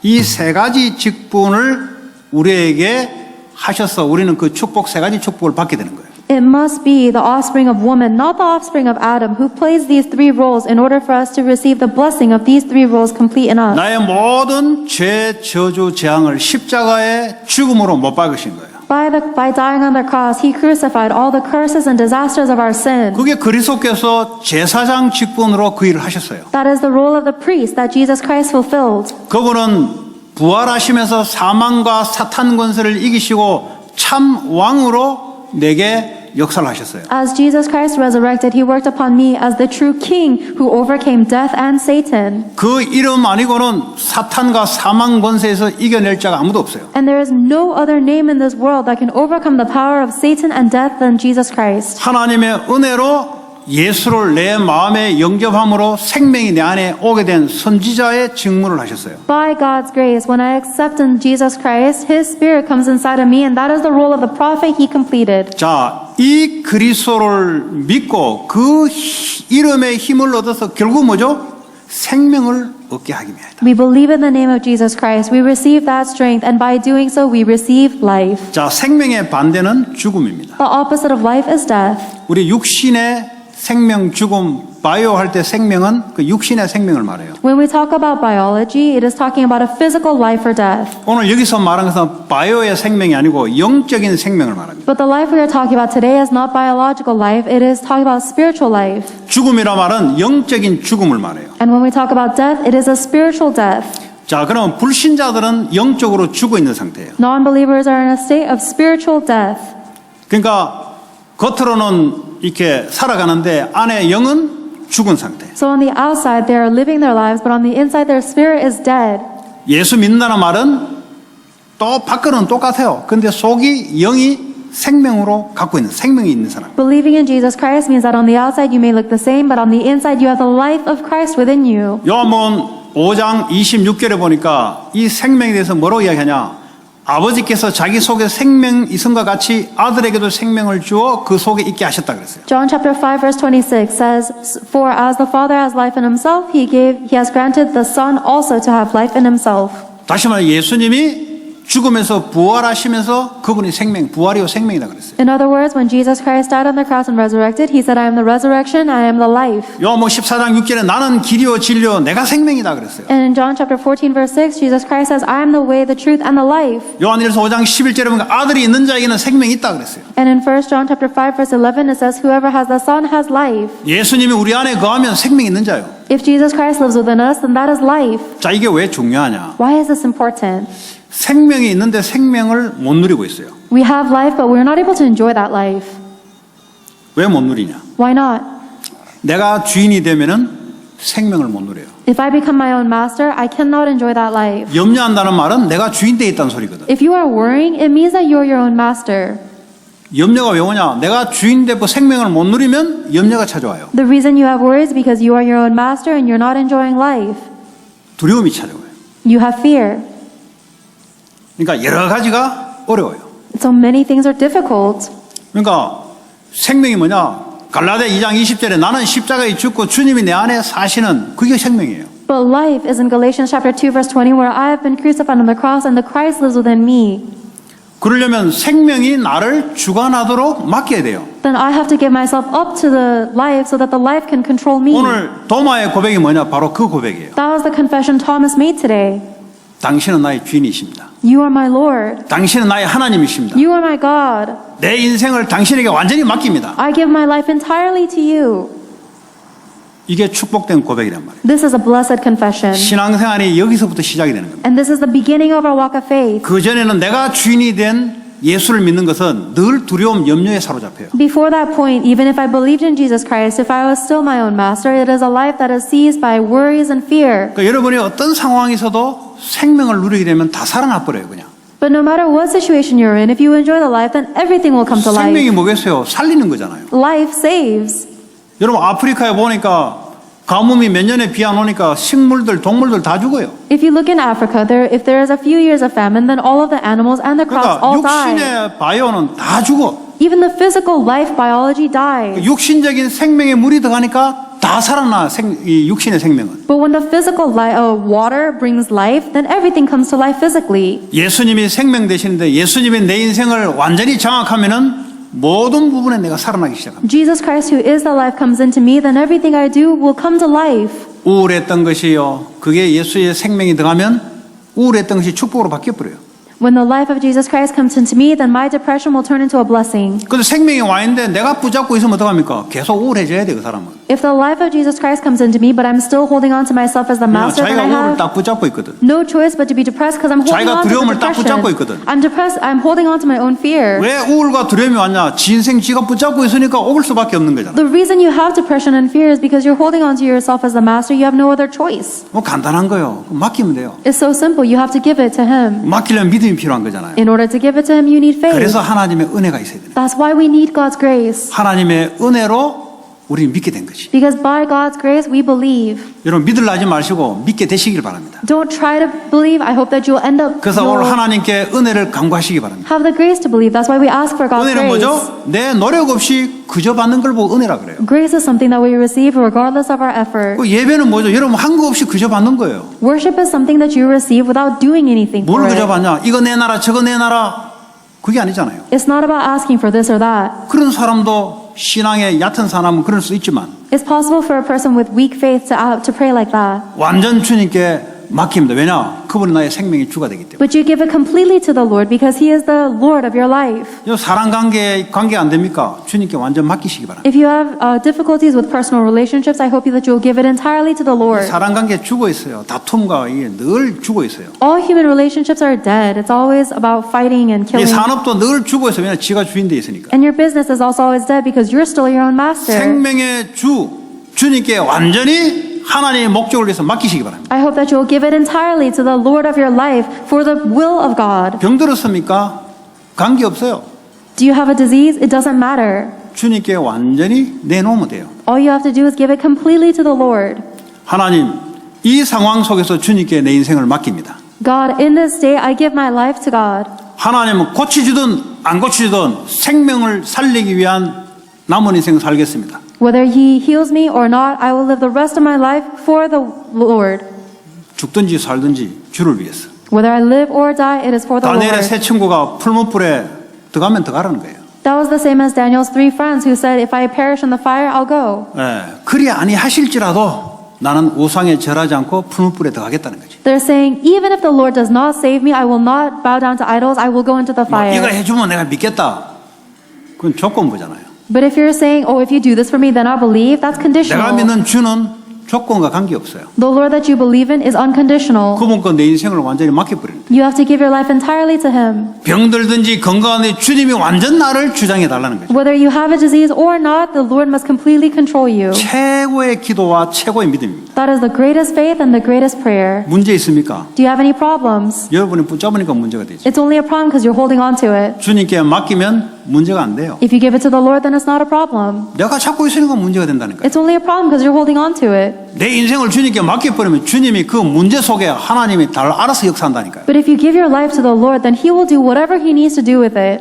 이 세 가지 직분을 우리에게 하셔서 우리는 그 축복 세 가지 축복을 받게 되는 거예요. It must be the offspring of woman, not the offspring of Adam, who plays these three roles in order for us to receive the blessing of these three roles complete in us. 나의 모든 죄, 저주, 재앙을 십자가의 죽음으로 못 박으신 거예요. By dying on the cross, he crucified all the curses and disasters of our sin. 그게 그리스도께서 제사장 직분으로 그 일을 하셨어요. That is the role of the priest that Jesus Christ fulfilled. 그분은 부활하시면서 사망과 사탄 권세를 이기시고 참 왕으로 내게 역사를 하셨어요. As Jesus Christ resurrected, he worked upon me as the true king who overcame death and Satan. 그 이름 아니고는 사탄과 사망 권세에서 이겨낼 자가 아무도 없어요. And there is no other name in this world that can overcome the power of Satan and death than Jesus Christ. 하나님의 은혜로 예수를 내 마음에 영접함으로 생명이 내 안에 오게 된 선지자의 직무를 하셨어요. By God's grace, when I accept in Jesus Christ, his spirit comes inside of me, and that is the role of the prophet he completed. 자, 이 그리스도를 믿고 그 이름의 힘을 얻어서 결국 뭐죠? 생명을 얻게 하기 위하다. We believe in the name of Jesus Christ. We receive that strength, and by doing so, we receive life. 자, 생명의 반대는 죽음입니다. The opposite of life is death. 우리 육신의 생명, 죽음, 바이오 할 때 생명은 그 육신의 생명을 말해요. When we talk about biology, it is talking about a physical life or death. 오늘 여기서 말하는 것은 바이오의 생명이 아니고 영적인 생명을 말합니다. But the life we are talking about today is not biological life, it is talking about spiritual life. 죽음이라 말은 영적인 죽음을 말해요. And when we talk about death, it is a spiritual death. 자, 그럼 불신자들은 영적으로 죽어 있는 상태예요. Non-believers are in a state of spiritual death. 그러니까 겉으로는 이렇게 살아가는데 안에 영은 죽은 상태. So on the outside, they are living their lives, but on the inside, their spirit is dead. 예수 믿는다는 말은 또 밖으로는 똑같아요. 근데 속이 영이 생명으로 갖고 있는 생명이 있는 사람. Believing in Jesus Christ means that on the outside you may look the same, but on the inside you have the life of Christ within you. 요한복음 5장 26절에 보니까 이 생명에 대해서 뭐라고 이야기하냐? 아버지께서 자기 속에 생명 있음과 같이 아들에게도 생명을 주어 그 속에 있게 하셨다 그랬어요. John chapter 5 verse 26 says, For as the Father has life in himself, he has granted the Son also to have life in himself. 다시 말해 예수님이 죽으면서 부활하시면서 그분이 생명, 부활이요 생명이다 그랬어요. In other words, when Jesus Christ died on the cross and resurrected, he said, I am the resurrection, I am the life. 요한복음 14장 6절에 나는 길이요 진리요 내가 생명이다 그랬어요. And in John chapter 14 verse 6, Jesus Christ says, I am the way, the truth, and the life. 요한일서 5장 11절에 보니까 아들이 있는 자에게는 생명이 있다 그랬어요. And in 1 John chapter 5 verse 11, it says, Whoever has the Son has life. 예수님이 우리 안에 거하면 생명이 있는 자요. If Jesus Christ lives within us, then that is life. 자, 이게 왜 중요하냐? Why is this important? 생명이 있는데 생명을 못 누리고 있어요. We have life, but we're not able to enjoy that life. 왜 못 누리냐? Why not? 내가 주인이 되면은 생명을 못 누려요. If I become my own master, I cannot enjoy that life. 염려한다는 말은 내가 주인 되어 있다는 소리거든. If you are worrying, it means that you're your own master. 염려가 왜 오냐? 내가 주인 되고 생명을 못 누리면 염려가 찾아와요. The reason you have worries is because you are your own master and you're not enjoying life. 두려움이 찾아와요. You have fear. 그러니까 여러 가지가 어려워요. So many things are difficult. 그러니까 생명이 뭐냐? 갈라디아 2장 20절에 나는 십자가에 죽고 주님이 내 안에 사시는 그게 생명이에요. But life is in Galatians chapter 2 verse 20 where I have been crucified on the cross and the Christ lives within me. 그러려면 생명이 나를 주관하도록 맡겨야 돼요. then I have to give myself up to the life so that the life can control me. 오늘 도마의 고백이 뭐냐? 바로 그 고백이에요. That was the confession Thomas made today. 당신은 나의 주인이십니다. You are my Lord. 당신은 나의 하나님이십니다. You are my God. 내 인생을 당신에게 완전히 맡깁니다. I give my life entirely to you. 이게 축복된 고백이란 말이에요. This is a blessed confession. 신앙생활이 여기서부터 시작이 되는 겁니다. And this is the beginning of our walk of faith. 그 전에는 내가 주인이 된 예수를 믿는 것은 늘 두려움, 염려에 사로잡혀요. Before that point, even if I believed in Jesus Christ, if I was still my own master, it is a life that is seized by worries and fear. 그러니까 여러분이 어떤 상황에서도 생명을 누리게 되면 다 살아나 버려요, 그냥. But no matter what situation you're in, if you enjoy the life, then everything will come to 생명이 life. 뭐겠어요? 살리는 거잖아요. Life saves. 여러분 아프리카에 보니까 가뭄이 몇 년에 비 안 오니까 식물들, 동물들 다 죽어요. If you look in Africa, if there is a few years of famine, then all of the animals and the crops 그러니까 all die. 육신의 바이오는 다 죽어. Even the physical life biology dies. 육신적인 생명에 물이 들어가니까 다 살아나, 이 육신의 생명은. But when the physical water brings life, then everything comes to life physically. 예수님이 생명 되시는데 예수님이 내 인생을 완전히 장악하면은 모든 부분에 내가 살아나기 시작합니다. Jesus Christ, who is the life, comes into me, then everything I do will come to life. 우울했던 것이요. 그게 예수의 생명이 들어가면 우울했던 것이 축복으로 바뀌어버려요. When the life of Jesus Christ comes into me, then my depression will turn into a blessing. 근데 생명이 와 있는데 내가 붙잡고 있으면 어떡합니까? 계속 우울해져야 돼, 그 사람은. If the life of Jesus Christ comes into me, but I'm still holding on to myself as the master, then 자기가 I 우울을 have 딱 붙잡고 있거든. no choice but to be depressed because I'm holding 자기가 on to the 두려움을 딱 depression. 붙잡고 있거든. I'm depressed. I'm holding on to my own fear. 왜 우울과 두려움이 왔냐? 지 인생 지가 붙잡고 있으니까 올 수밖에 없는 거잖아. The reason you have depression and fear is because you're holding on to yourself as the master. You have no other choice. 뭐 간단한 거요. 맡기면 돼요. It's so simple. You have to give it to Him. 맡기려면 믿음이 필요한 거잖아요. In order to give it to Him, you need faith. 그래서 하나님의 은혜가 있어야 되는 거예요. That's why we need God's grace. 하나님의 은혜로 우리는 믿게 된 거지. Because by God's grace, we believe. 여러분 믿으려 하지 마시고 믿게 되시길 바랍니다. Don't try to believe. I hope that you'll end up 그래서 오늘 you'll 하나님께 은혜를 간구하시기 바랍니다. have the grace to believe. That's why we ask for God's 은혜는 grace. 뭐죠? 내 노력 없이 그저 받는 걸 보고 은혜라 그래요. Grace is something that we receive regardless of our effort. 그 예배는 뭐죠? 여러분 한 거 없이 그저 받는 거예요. Worship is something that you receive without doing anything for 뭘 그저 it. 받냐? 이거 내놔라 저거 내놔라. 그게 아니잖아요. It's not about asking for this or that. 그런 사람도 신앙에 얕은 사람은 그럴 수 있지만 It's possible for a person with weak faith to pray like that. 완전 주님께 맡깁니다. 왜냐? 그분이 나의 생명의 주가 되기 때문에. But you give it completely to the Lord because He is the Lord of your life. 사랑 관계 안 됩니까? 주님께 완전 맡기시기 바랍니다. If you have difficulties with personal relationships, I hope that you'll give it entirely to the Lord. 사랑 관계 죽어 있어요. 다툼과 이게 늘 죽어 있어요. All human relationships are dead. It's always about fighting and 이 killing. 산업도 늘 죽어 있어요. 왜냐? 지가 주인 돼 있으니까. And your business is also always dead because you're still your own master. 생명의 주님께 완전히 하나님의 목적을 위해서 맡기시기 바랍니다. I hope that you'll give it entirely to the Lord of your life for the will of God. 병 들었습니까? 관계 없어요. Do you have a disease? It doesn't matter. 주님께 완전히 내놓으면 돼요. All you have to do is give it completely to the Lord. 하나님, 이 상황 속에서 주님께 내 인생을 맡깁니다. God, in this day, I give my life to God. 하나님은 고치주든 안 고치주든 생명을 살리기 위한 남은 인생 살겠습니다. Whether He heals me or not, I will live the rest of my life for the Lord. 죽든지 살든지 주를 위해서. Whether I live or die, it is for the 다니엘의 세 Lord. 친구가 풀무불에 들어가면 들어가라는 거예요. That was the same as Daniel's 3 friends who said, if I perish in the fire, I'll go. 그리 아니하실지라도 나는 우상에 절하지 않고 풀무불에 들어가겠다는 거지. They're saying, even if the Lord does not save me, I will not bow down to idols, I will go into the 이거 fire. 해주면 내가 믿겠다. 그건 조건부잖아요. But if you're saying, oh, if you do this for me, then I'll believe, that's 내가 conditional. 믿는 주는 조건과 관계없어요. The Lord that you believe in is unconditional. 그분 거 내 인생을 완전히 맡겨버리는 거예요. You have to give your life entirely to Him. 병들든지 건강한데 주님이 완전 나를 주장해 달라는 거죠. Whether you have a disease or not, the Lord must completely control you. 최고의 기도와 최고의 믿음입니다. That is the greatest faith and the greatest prayer. 문제 있습니까? Do you have any problems? 여러분이 붙잡으니까 문제가 되죠. It's only a problem because you're holding on to it. 주님께 맡기면 문제가 안 돼요. If you give it to the Lord, then it's not a problem. 내가 잡고 있으니까 문제가 된다니까요. It's only a problem because you're holding on to it. 내 인생을 주님께 맡겨버리면 주님이 그 문제 속에 하나님이 다 알아서 역사한다니까요. But if you give your life to the Lord, then He will do whatever He needs to do with it.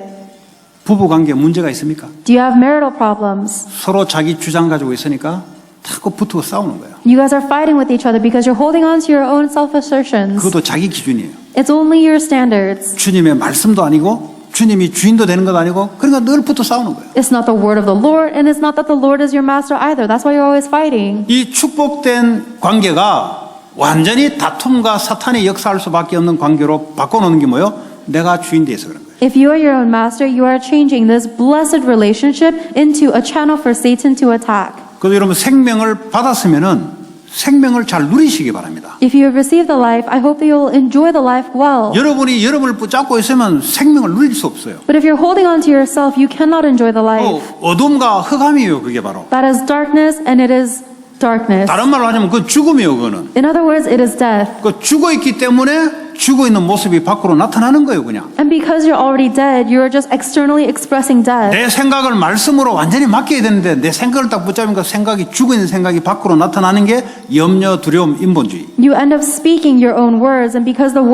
부부관계에 문제가 있습니까? Do you have marital problems? 서로 자기 주장 가지고 있으니까 자꾸 붙고 싸우는 거예요. You guys are fighting with each other because you're holding on to your own self-assertions. 그것도 자기 기준이에요. It's only your standards. 주님의 말씀도 아니고 주님이 주인도 되는 것 아니고 그러니까 늘 붙어 싸우는 거예요. It's not the word of the Lord, and it's not that the Lord is your master either. That's why you're always fighting. 이 축복된 관계가 완전히 다툼과 사탄이 역사할 수밖에 없는 관계로 바꿔놓는 게 뭐예요? 내가 주인 돼서 그런 거예요. If you are your own master, you are changing this blessed relationship into a channel for Satan to attack. 그래서 여러분 생명을 받았으면은 생명을 잘 누리시기 바랍니다. If you have received the life, I hope that you'll enjoy the life well. 여러분이 여러분을 붙잡고 있으면 생명을 누릴 수 없어요. But if you're holding on to yourself, you cannot enjoy the life. 어둠과 흑암이에요, 그게 바로. That is darkness, and it is darkness. 다른 말로 하자면 그 죽음이에요, 그거는. In other words, it is death. 그 죽어 있기 때문에 죽어 있는 모습이 밖으로 나타나는 거예요, 그냥. And because you're already dead, you are just externally expressing death. 내 생각을 말씀으로 완전히 맡겨야 되는데 내 생각을 딱 붙잡으니까 생각이 죽어 있는 생각이 밖으로 나타나는 게 염려, 두려움, 인본주의. You end up speaking your own words, and because the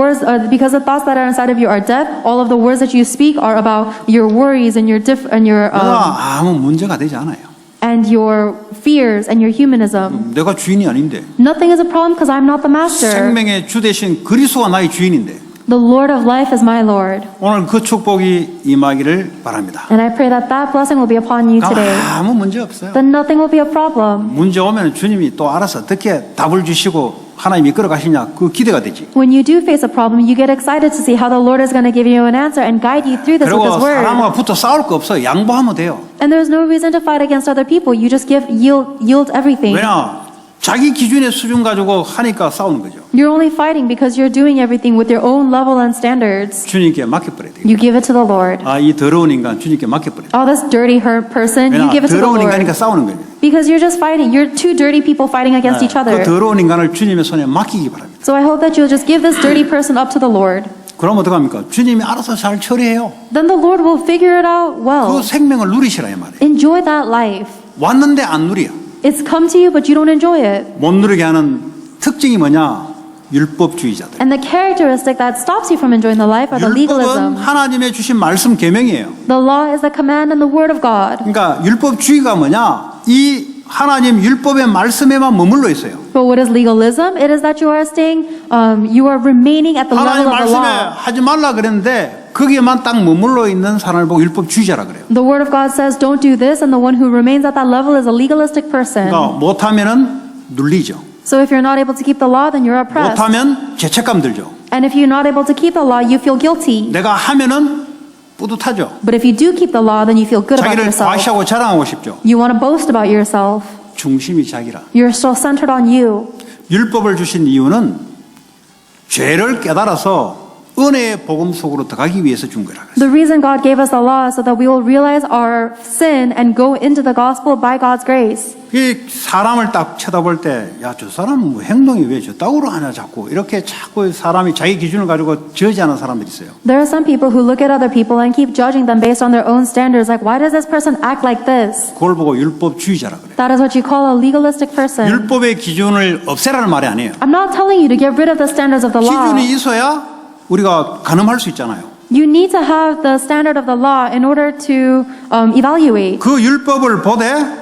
thoughts that are inside of you are death, all of the words that you speak are about your worries and your 내가 아무 문제가 되지 않아요. and your fears and your humanism. 내가 주인이 아닌데. Nothing is a problem because I'm not the master. 생명의 주 대신 그리스도가 나의 주인인데. The Lord of life is my Lord. 오늘 그 축복이 임하기를 바랍니다. And I pray that that blessing will be upon you today. 아무 문제 없어요. Then nothing will be a problem. 문제 오면 주님이 또 알아서 어떻게 답을 주시고 하나님이 이끌어 가시냐 그 기대가 되지. When you do face a problem, you get excited to see how the Lord is going to give you an answer and guide you through this with 그리고 His word. 사람과 붙어 싸울 거 없어요. 양보하면 돼요. And there's no reason to fight against other people. You just yield everything. 왜냐? 자기 기준의 수준 가지고 하니까 싸우는 거죠. You're only fighting because you're doing everything with your own level and standards. 주님께 맡겨버려야 돼요. You give it to the Lord. 이 더러운 인간 주님께 맡겨버려야 돼요. Oh, this dirty hurt person, you 왜냐? give it to the 더러운 Lord. 인간이니까 싸우는 거예요. Because you're just fighting. You're two dirty people fighting against each 그 other. 더러운 인간을 주님의 손에 맡기기 바랍니다. So I hope that you'll just give this dirty person up to the Lord. 그럼 어떡합니까? 주님이 알아서 잘 처리해요. Then the Lord will figure it out 그 well. 생명을 누리시라 이 말이에요. Enjoy that life. 왔는데 안 누려. It's come to you, but you don't enjoy it. 못 누리게 하는 특징이 뭐냐? 율법주의자들. And the characteristic that stops you from enjoying the life are the 율법은 legalism. 하나님의 주신 말씀 계명이에요. The law is the command and the word of God. 그러니까 율법주의가 뭐냐? 이 하나님 율법의 말씀에만 머물러 있어요. But what is legalism? It is that you are you are remaining at the 하나님 level of the 말씀에 law. 하지 말라 그랬는데 거기에만 딱 머물러 있는 사람을 보고 율법주의자라 그래요. The word of God says, don't do this, and the one who remains at that level is a legalistic person. 그러니까 못하면은 눌리죠. So if you're not able to keep the law, then you're oppressed. 못하면 죄책감 들죠. And if you're not able to keep the law, you feel guilty. 내가 하면은 뿌듯하죠. But if you do keep the law, then you feel good about 자기를 yourself. 과시하고 자랑하고 싶죠. You want to boast about yourself. 중심이 자기라. You're still centered on you. 율법을 주신 이유는 죄를 깨달아서 은혜의 복음 속으로 들어가기 위해서 준 거라. The reason God gave us the law is so that we will realize our sin and go into the gospel by God's grace. 이 사람을 딱 쳐다볼 때, 야, 저 사람은 뭐 행동이 왜 저따구로 하냐 자꾸 이렇게 자꾸 사람이 자기 기준을 가지고 저지하는 사람들이 있어요. There are some people who look at other people and keep judging them based on their own standards. Like, why does this person act like this? 그걸 보고 율법주의자라 그래요. That is what you call a legalistic person. 율법의 기준을 없애라는 말이 아니에요. I'm not telling you to get rid of the standards of the law. 기준이 있어야 우리가 가늠할 수 있잖아요. You need to have the standard of the law in order to evaluate. 그 율법을 보되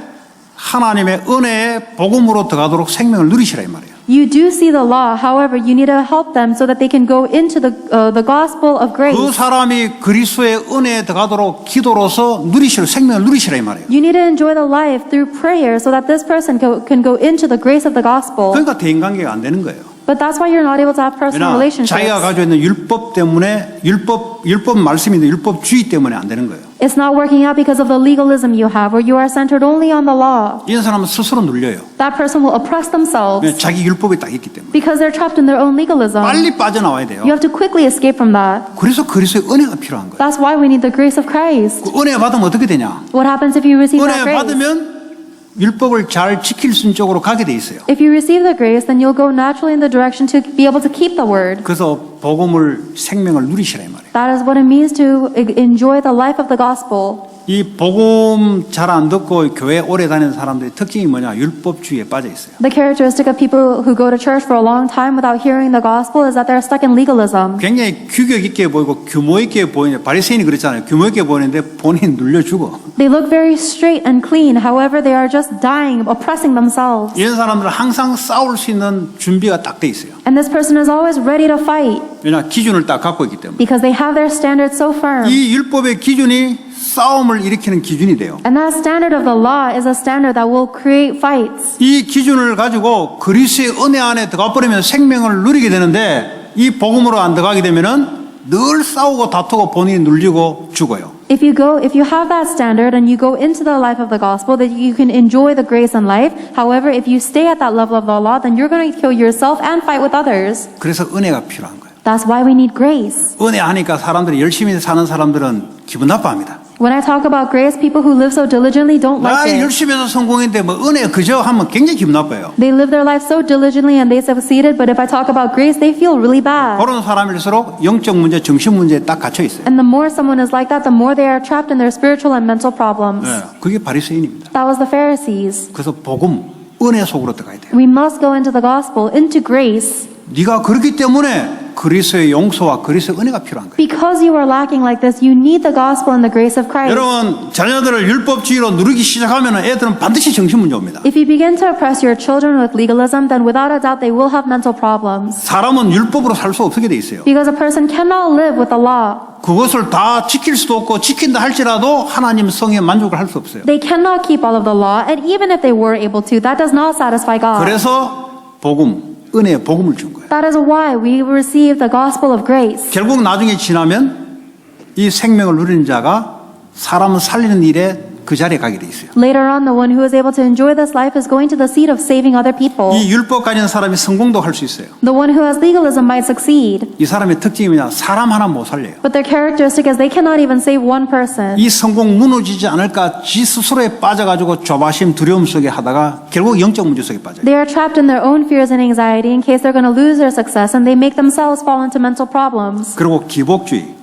하나님의 은혜의 복음으로 들어가도록 생명을 누리시라 이 말이에요. You do see the law, however, you need to help them so that they can go into the gospel of grace. 그 사람이 그리스도의 은혜에 들어가도록 기도로서 누리시라 생명을 누리시라 이 말이에요. You need to enjoy the life through prayer so that this person can go into the grace of the gospel. 그러니까 대인관계가 안 되는 거예요. But that's why you're not able to have personal 왜냐 relationships. 자기가 가지고 있는 율법 때문에 율법 말씀인데 율법주의 때문에 안 되는 거예요. It's not working out because of the legalism you have, where you are centered only on the law. 이런 사람은 스스로 눌려요. That person will oppress themselves 왜냐 자기 율법이 딱 있기 때문에. because they're trapped in their own legalism. 빨리 빠져나와야 돼요. You have to quickly escape from that. 그래서 그리스도의 은혜가 필요한 거예요. That's why we need the grace of Christ. 그 은혜 받으면 어떻게 되냐? What happens if you receive 은혜 that grace? 받으면 율법을 잘 지킬 수 있는 쪽으로 가게 돼 있어요. If you receive the grace, then you'll go naturally in the direction to be able to keep the word. 그래서 복음을 생명을 누리시라 이 말이에요. That is what it means to enjoy the life of the gospel. 이 복음 잘 안 듣고 교회 오래 다니는 사람들의 특징이 뭐냐? 율법주의에 빠져 있어요. The characteristic of people who go to church for a long time without hearing the gospel is that they're stuck in legalism. 굉장히 규격 있게 보이고 규모 있게 보이는데 바리새인이 그랬잖아요. 규모 있게 보이는데 본인 눌려 죽어. They look very straight and clean, however, they are just dying, oppressing themselves. 이런 사람들은 항상 싸울 수 있는 준비가 딱 돼 있어요. And this person is always ready to fight 왜냐 기준을 딱 갖고 있기 때문에. because they have their standards so firm. 이 율법의 기준이 싸움을 일으키는 기준이 돼요. And that standard of the law is a standard that will create fights. 이 기준을 가지고 그리스도의 은혜 안에 들어가 버리면 생명을 누리게 되는데 이 복음으로 안 들어가게 되면은 늘 싸우고 다투고 본인이 눌리고 죽어요. If you have that standard and you go into the life of the gospel, that you can enjoy the grace in life. However, if you stay at that level of the law, then you're going to kill yourself and fight with others. 그래서 은혜가 필요한 거예요. That's why we need grace. 은혜 하니까 사람들이 열심히 사는 사람들은 기분 나빠합니다. When I talk about grace, people who live so diligently don't 나 like it. 열심히 해서 성공했는데 뭐 은혜 그저 하면 굉장히 기분 나빠요. They live their life so diligently and they succeeded, but if I talk about grace, they feel really bad. 그런 사람일수록 영적 문제, 정신 문제에 딱 갇혀 있어요. And the more someone is like that, the more they are trapped in their spiritual and mental problems. 네, 그게 바리새인입니다. That was the Pharisees. 그래서 복음, 은혜 속으로 들어가야 돼요. We must go into the gospel, into grace. 네가 그렇기 때문에 그리스도의 용서와 그리스도의 은혜가 필요한 거예요. Because you are lacking like this, you need the gospel and the grace of Christ. 여러분 자녀들을 율법주의로 누르기 시작하면 애들은 반드시 정신 문제 옵니다. If you begin to oppress your children with legalism, then without a doubt they will have mental problems. 사람은 율법으로 살 수 없게 돼 있어요. Because a person cannot live with the law. 그것을 다 지킬 수도 없고 지킨다 할지라도 하나님 성에 만족을 할 수 없어요. They cannot keep all of the law, and even if they were able to, that does not satisfy God. 그래서 복음, 은혜의 복음을 준 거예요. That is why we receive the gospel of grace. 결국 나중에 지나면 이 생명을 누리는 자가 사람을 살리는 일에 그 자리에 가게 돼 있어요. Later on, the one who is able to enjoy this life is going to the seat of saving other people. 이 율법 가진 사람이 성공도 할 수 있어요. The one who has legalism might succeed. 이 사람의 특징이 뭐냐? 사람 하나 못 살려요. But their characteristic is they cannot even save one person. 이 성공 무너지지 않을까 지 스스로에 빠져가지고 조바심 두려움 속에 하다가 결국 영적 문제 속에 빠져요. They are trapped in their own fears and anxiety in case they're going to lose their success, and they make themselves fall into mental problems. 그리고 기복주의.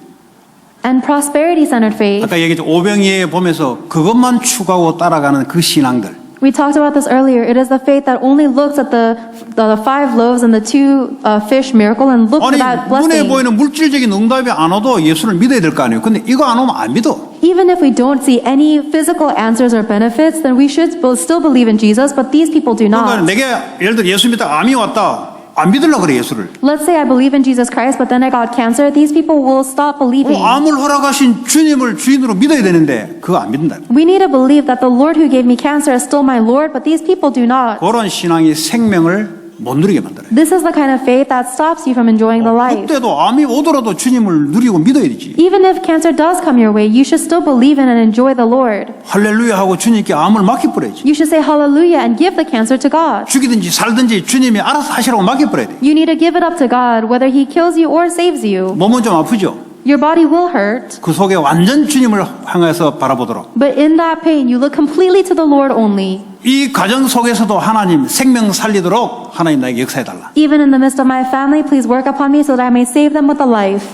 And prosperity-centered faith. 아까 얘기했죠. 오병이에 보면서 그것만 추구하고 따라가는 그 신앙들. We talked about this earlier. It is the faith that only looks at the 5 loaves and the 2 fish miracle and looks 아니 at that 눈에 blessing. 보이는 물질적인 응답이 안 와도 예수를 믿어야 될 거 아니에요. 근데 이거 안 오면 안 믿어. Even if we don't see any physical answers or benefits, then we should still believe in Jesus, but these people do 그러니까 not. 내게 예를 들어 예수 믿다 암이 왔다. 안 믿으려고 그래 예수를. Let's say I believe in Jesus Christ, but then I got cancer. These people will stop believing. 암을 허락하신 주님을 주인으로 믿어야 되는데 그거 안 믿는다. We need to believe that the Lord who gave me cancer is still my Lord, but these people do not. 그런 신앙이 생명을 못 누리게 만들어요. This is the kind of faith that stops you from enjoying the life. 그때도 암이 오더라도 주님을 누리고 믿어야 되지. Even if cancer does come your way, you should still believe in and enjoy the Lord. 할렐루야 하고 주님께 암을 맡겨버려야지. You should say hallelujah and give the cancer to God. 죽이든지 살든지 주님이 알아서 하시라고 맡겨버려야 돼. You need to give it up to God, whether He kills you or saves you. 몸은 좀 아프죠? Your body will hurt, 그 속에 완전 주님을 향해서 바라보도록. but in that pain, you look completely to the Lord only. 이 가정 속에서도 하나님 생명 살리도록 하나님 나에게 역사해달라. Even in the midst of my family, please work upon me so that I may save them with a life.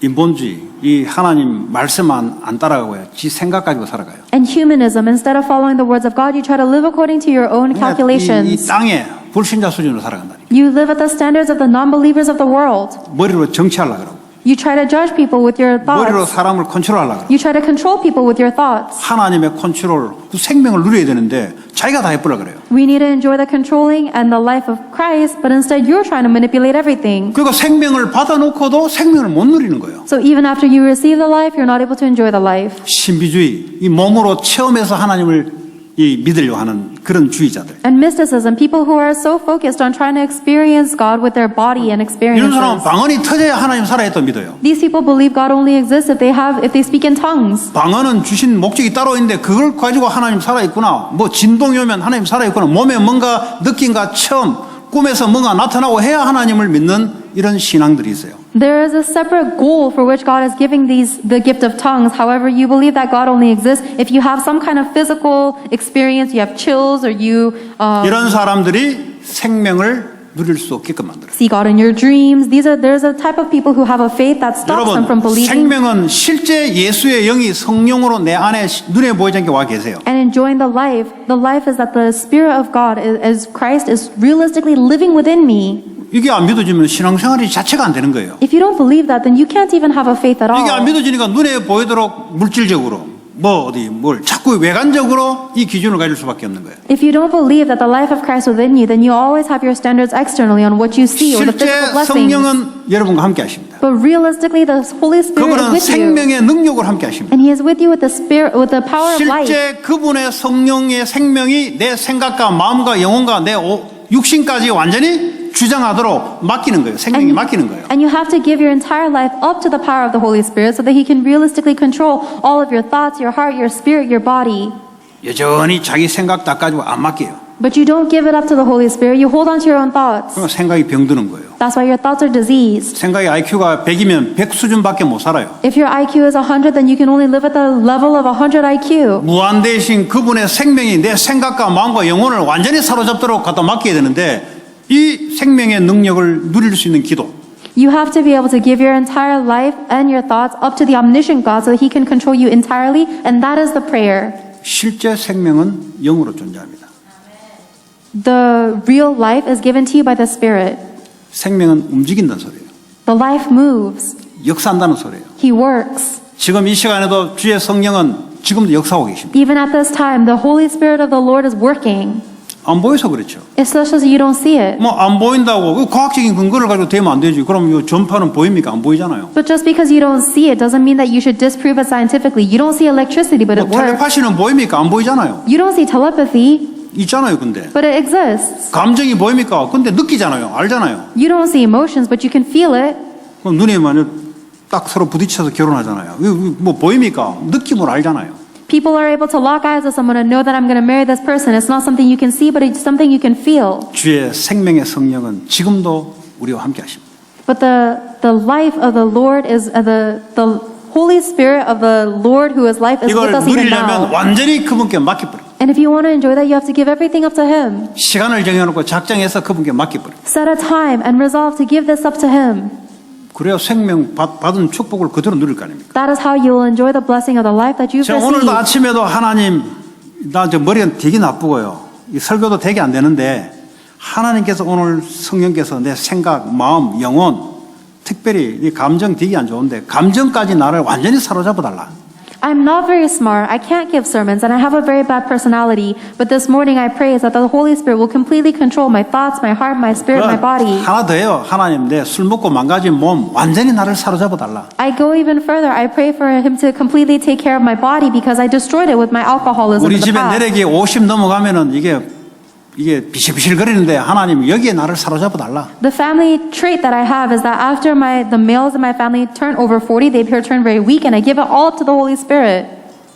인본주의, 이 하나님 말씀 안 따라가고요. 지 생각 가지고 살아가요. And humanism, instead of following the words of God, you try to live according to your own 이 calculations. 땅에 불신자 수준으로 살아간다. You live at the standards of the non-believers of the world. 머리로 정치하려고 그러고 You try to judge people with your 머리로 thoughts. 사람을 컨트롤하려고 그러고 You try to control people with your thoughts. 하나님의 컨트롤, 그 생명을 누려야 되는데 자기가 다 해보려고 그래요. We need to enjoy the controlling and the life of Christ, but instead you're trying to manipulate everything. 그러니까 생명을 받아놓고도 생명을 못 누리는 거예요. So even after you receive the life, you're not able to enjoy the life. 신비주의, 이 몸으로 체험해서 하나님을 믿으려고 하는 그런 주의자들. And mysticism, people who are so focused on trying to experience God with their body and 이런 사람은 experiences. 방언이 터져야 하나님 살아있다 믿어요. These people believe God only exists if they speak in tongues. 방언은 주신 목적이 따로 있는데 그걸 가지고 하나님 살아있구나. 뭐 진동이 오면 하나님 살아있구나. 몸에 뭔가 느낌과 체험, 꿈에서 뭔가 나타나고 해야 하나님을 믿는 이런 신앙들이 있어요. There is a separate goal for which God is giving the gift of tongues. However, you believe that God only exists if you have some kind of physical experience, you have chills, or you. 이런 사람들이 생명을 누릴 수 없게끔 만들어요. See God in your dreams. There's a type of people who have a faith that stops them from 여러분, believing 생명은 실제 예수의 영이 성령으로 내 안에 눈에 보이지 않게 와 계세요. and enjoying the life. The life is that the Spirit of God, as Christ, is realistically living within me. 이게 안 믿어지면 신앙생활이 자체가 안 되는 거예요. If you don't believe that, then you can't even have a faith at 이게 안 all. 믿어지니까 눈에 보이도록 물질적으로 뭘 자꾸 외관적으로 이 기준을 가질 수밖에 없는 거예요. If you don't believe that the life of Christ within you, then you always have your standards externally on what you see or the 실제 physical blessings. 성령은 여러분과 함께 하십니다. But realistically, the Holy Spirit is 그분은 with you, 생명의 능력으로 함께 하십니다. and He is with you with the Spirit, with the power of life. 실제 그분의 성령의 생명이 내 생각과 마음과 영혼과 내 육신까지 완전히 주장하도록 맡기는 거예요. 생명이 맡기는 거예요. And you have to give your entire life up to the power of the Holy Spirit so that He can realistically control all of your thoughts, your heart, your spirit, your body. 여전히 자기 생각 다 가지고 안 맡겨요. But you don't give it up to the Holy Spirit. You hold on to your own thoughts. 그러면 생각이 병드는 거예요. That's why your thoughts are diseased. 생각의 IQ가 100이면 100 수준밖에 못 살아요. If your IQ is 100, then you can only live at the level of 100 IQ. 무한대신 그분의 생명이 내 생각과 마음과 영혼을 완전히 사로잡도록 갖다 맡겨야 되는데 이 생명의 능력을 누릴 수 있는 기도, You have to be able to give your entire life and your thoughts up to the omniscient God so that He can control you entirely, and that is the prayer. 실제 생명은 영으로 존재합니다. The real life is given to you by the Spirit. 생명은 움직인다는 소리예요. The life moves. 역사한다는 소리예요. He works. 지금 이 시간에도 주의 성령은 지금도 역사하고 계십니다. Even at this time, the Holy Spirit of the Lord is working. 안 보여서 그렇죠. It's such as you don't see it. 뭐 안 보인다고 그 과학적인 근거를 가지고 되면 안 되지. 그럼 이 전파는 보입니까? 안 보이잖아요. But just because you don't see it doesn't mean that you should disprove it scientifically. You don't see electricity, but it 뭐 works. 텔레파시는 보입니까? 안 보이잖아요. You don't see telepathy, 있잖아요, 근데. but it exists. 감정이 보입니까? 근데 느끼잖아요. 알잖아요. You don't see emotions, but you can feel it. 그럼 눈에 만약 딱 서로 부딪혀서 결혼하잖아요. 이거 뭐 보입니까? 느낌으로 알잖아요. People are able to lock eyes with someone and know that I'm going to marry this person. It's not something you can see, but it's something you can feel. 주의 생명의 성령은 지금도 우리와 함께 하십니다. But the life of the Lord is the Holy Spirit of the Lord who is life is with 이걸 us even 누리려면 now. 완전히 그분께 맡겨버려. And if you want to enjoy that, you have to give everything up to Him. 시간을 정해놓고 작정해서 그분께 맡겨버려. Set a time and resolve to give this up to Him. 그래야 생명 받은 축복을 그대로 누릴 거 아닙니까? That is how you will enjoy the blessing of the life that you've 제가 오늘도 received. 아침에도 하나님, 나 저 머리가 되게 나쁘고요. 이 설교도 되게 안 되는데 하나님께서 오늘 성령께서 내 생각, 마음, 영혼, 특별히 이 감정 되게 안 좋은데 감정까지 나를 완전히 사로잡아 달라. I'm not very smart. I can't give sermons, and I have a very bad personality. But this morning I pray is that the Holy Spirit will completely control my thoughts, my heart, my spirit, my body. 하나 더해요. 하나님 내 술 먹고 망가진 몸 완전히 나를 사로잡아 달라. I go even further. I pray for Him to completely take care of my body because I destroyed it with my alcoholism 우리 in the 집에 past. 내력이 50 넘어가면은 이게 비실비실거리는데 하나님 여기에 나를 사로잡아 달라. The family trait that I have is that after the males in my family turn over 40, they appear to turn very weak, and I give it all up to the Holy Spirit.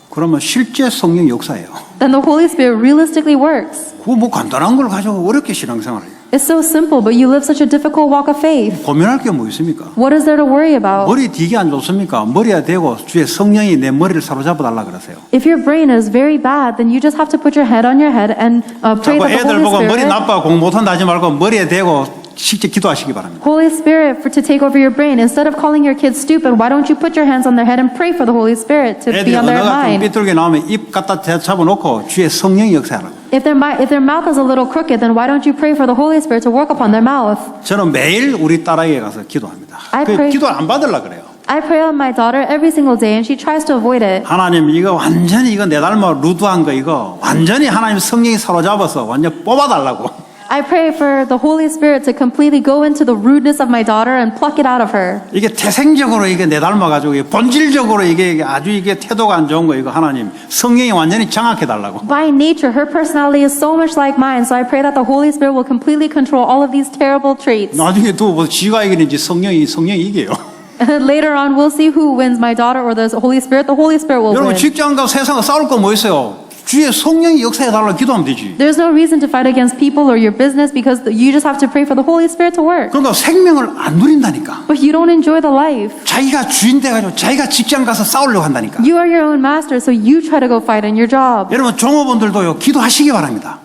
그러면 실제 성령 역사예요. Then the Holy Spirit realistically works. 그거 뭐 간단한 걸 가지고 어렵게 신앙생활을 해요. It's so simple, but you live such a difficult walk of faith. 고민할 게 뭐 있습니까? What is there to worry about? 머리 되게 안 좋습니까? 머리에 대고 주의 성령이 내 머리를 사로잡아 달라 그러세요. If your brain is very bad, then you just have to put your head on your head and pray 자꾸 that the 애들 Holy 보고 머리 Spirit, 나빠 공 못한다 하지 말고 머리에 대고 직접 기도하시기 바랍니다. Holy Spirit to take over your brain. Instead of calling your kids stupid, why don't you put your hands on their head and pray for the Holy Spirit to 애들이 be on their 언어가 좀 mind? 삐뚤게 나오면 입 갖다 잡아놓고 주의 성령이 역사하라고. If their mouth is a little crooked, then why don't you pray for the Holy Spirit to work upon their mouth? 저는 매일 우리 딸에게 가서 기도합니다. I 그 pray- 기도 안 받으려고 그래요. I pray on my daughter every single day, and she tries to avoid it. 하나님 이거 완전히 이거 내 닮아 루드한 거 이거 완전히 하나님 성령이 사로잡아서 완전 뽑아달라고. I pray for the Holy Spirit to completely go into the rudeness of my daughter and pluck it out of her. 이게 태생적으로 이게 내 닮아가지고 이게 본질적으로 이게 아주 이게 태도가 안 좋은 거 이거 하나님 성령이 완전히 장악해 달라고. By nature, her personality is so much like mine, so I pray that the Holy Spirit will completely control all of these terrible traits. 나중에 또 뭐 지가 이기는지 성령이 이겨요. Later on, we'll see who wins, my daughter or the Holy Spirit. The Holy Spirit will 여러분 win. 직장과 세상과 싸울 거 뭐 있어요? 주의 성령이 역사해 달라고 기도하면 되지. There's no reason to fight against people or your business because you just have to pray for the Holy Spirit to work. 그러니까 생명을 안 누린다니까. But you don't enjoy the life. 자기가 주인 돼가지고 자기가 직장 가서 싸우려고 한다니까. You are your own master, so you try to go fight in your job. 여러분 종업원들도요 기도하시기 바랍니다.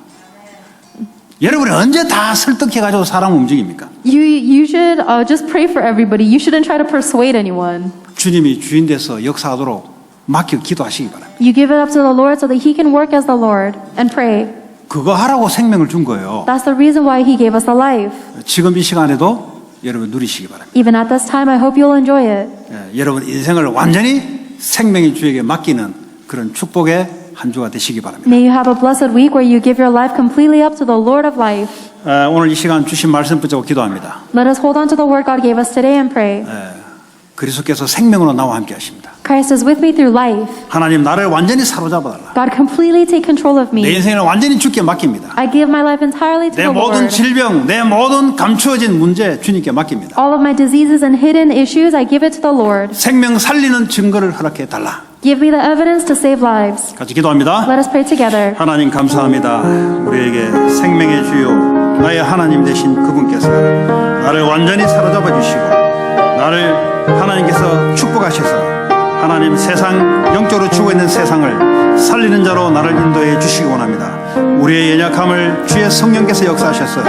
여러분이 언제 다 설득해가지고 사람 움직입니까? You should just pray for everybody. You shouldn't try to persuade anyone. 주님이 주인 돼서 역사하도록 맡겨 기도하시기 바랍니다. You give it up to the Lord so that He can work as the Lord and pray. 그거 하라고 생명을 준 거예요. That's the reason why He gave us the life. 지금 이 시간에도 여러분 누리시기 바랍니다. Even at this time, I hope you'll enjoy it. 여러분 인생을 완전히 생명의 주에게 맡기는 그런 축복의 한 주가 되시기 바랍니다. May you have a blessed week where you give your life completely up to the Lord of life. 오늘 이 시간 주신 말씀 붙잡고 기도합니다. Let us hold on to the word God gave us today and pray. 그리스도께서 생명으로 나와 함께 하십니다. Christ is with me through life. 하나님 나를 완전히 사로잡아달라. God, completely take control of 내 me. 인생을 완전히 주께 맡깁니다. I give my life entirely to 내 the 모든 Lord. 질병, 내 모든 감추어진 문제 주님께 맡깁니다. All of my diseases and hidden issues, I give it to the Lord. 생명 살리는 증거를 허락해 달라. Give me the evidence to save lives. 같이 기도합니다. Let us pray together. 하나님 감사합니다. 우리에게 생명의 주요 나의 하나님 되신 그분께서 나를 완전히 사로잡아 주시고 나를 하나님께서 축복하셔서 하나님 세상 영적으로 죽어 있는 세상을 살리는 자로 나를 인도해 주시기 원합니다. 우리의 연약함을 주의 성령께서 역사하셔서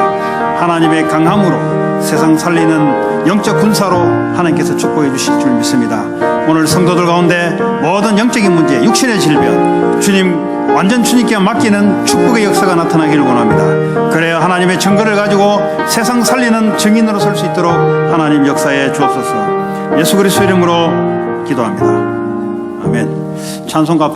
하나님의 강함으로 세상 살리는 영적 군사로 하나님께서 축복해 주실 줄 믿습니다. 오늘 성도들 가운데 모든 영적인 문제, 육신의 질병 주님 완전 주님께 맡기는 축복의 역사가 나타나기를 원합니다. 그래야 하나님의 증거를 가지고 세상 살리는 증인으로 설 수 있도록 하나님 역사에 주옵소서. 예수 그리스도 이름으로 기도합니다. 아멘. 찬송가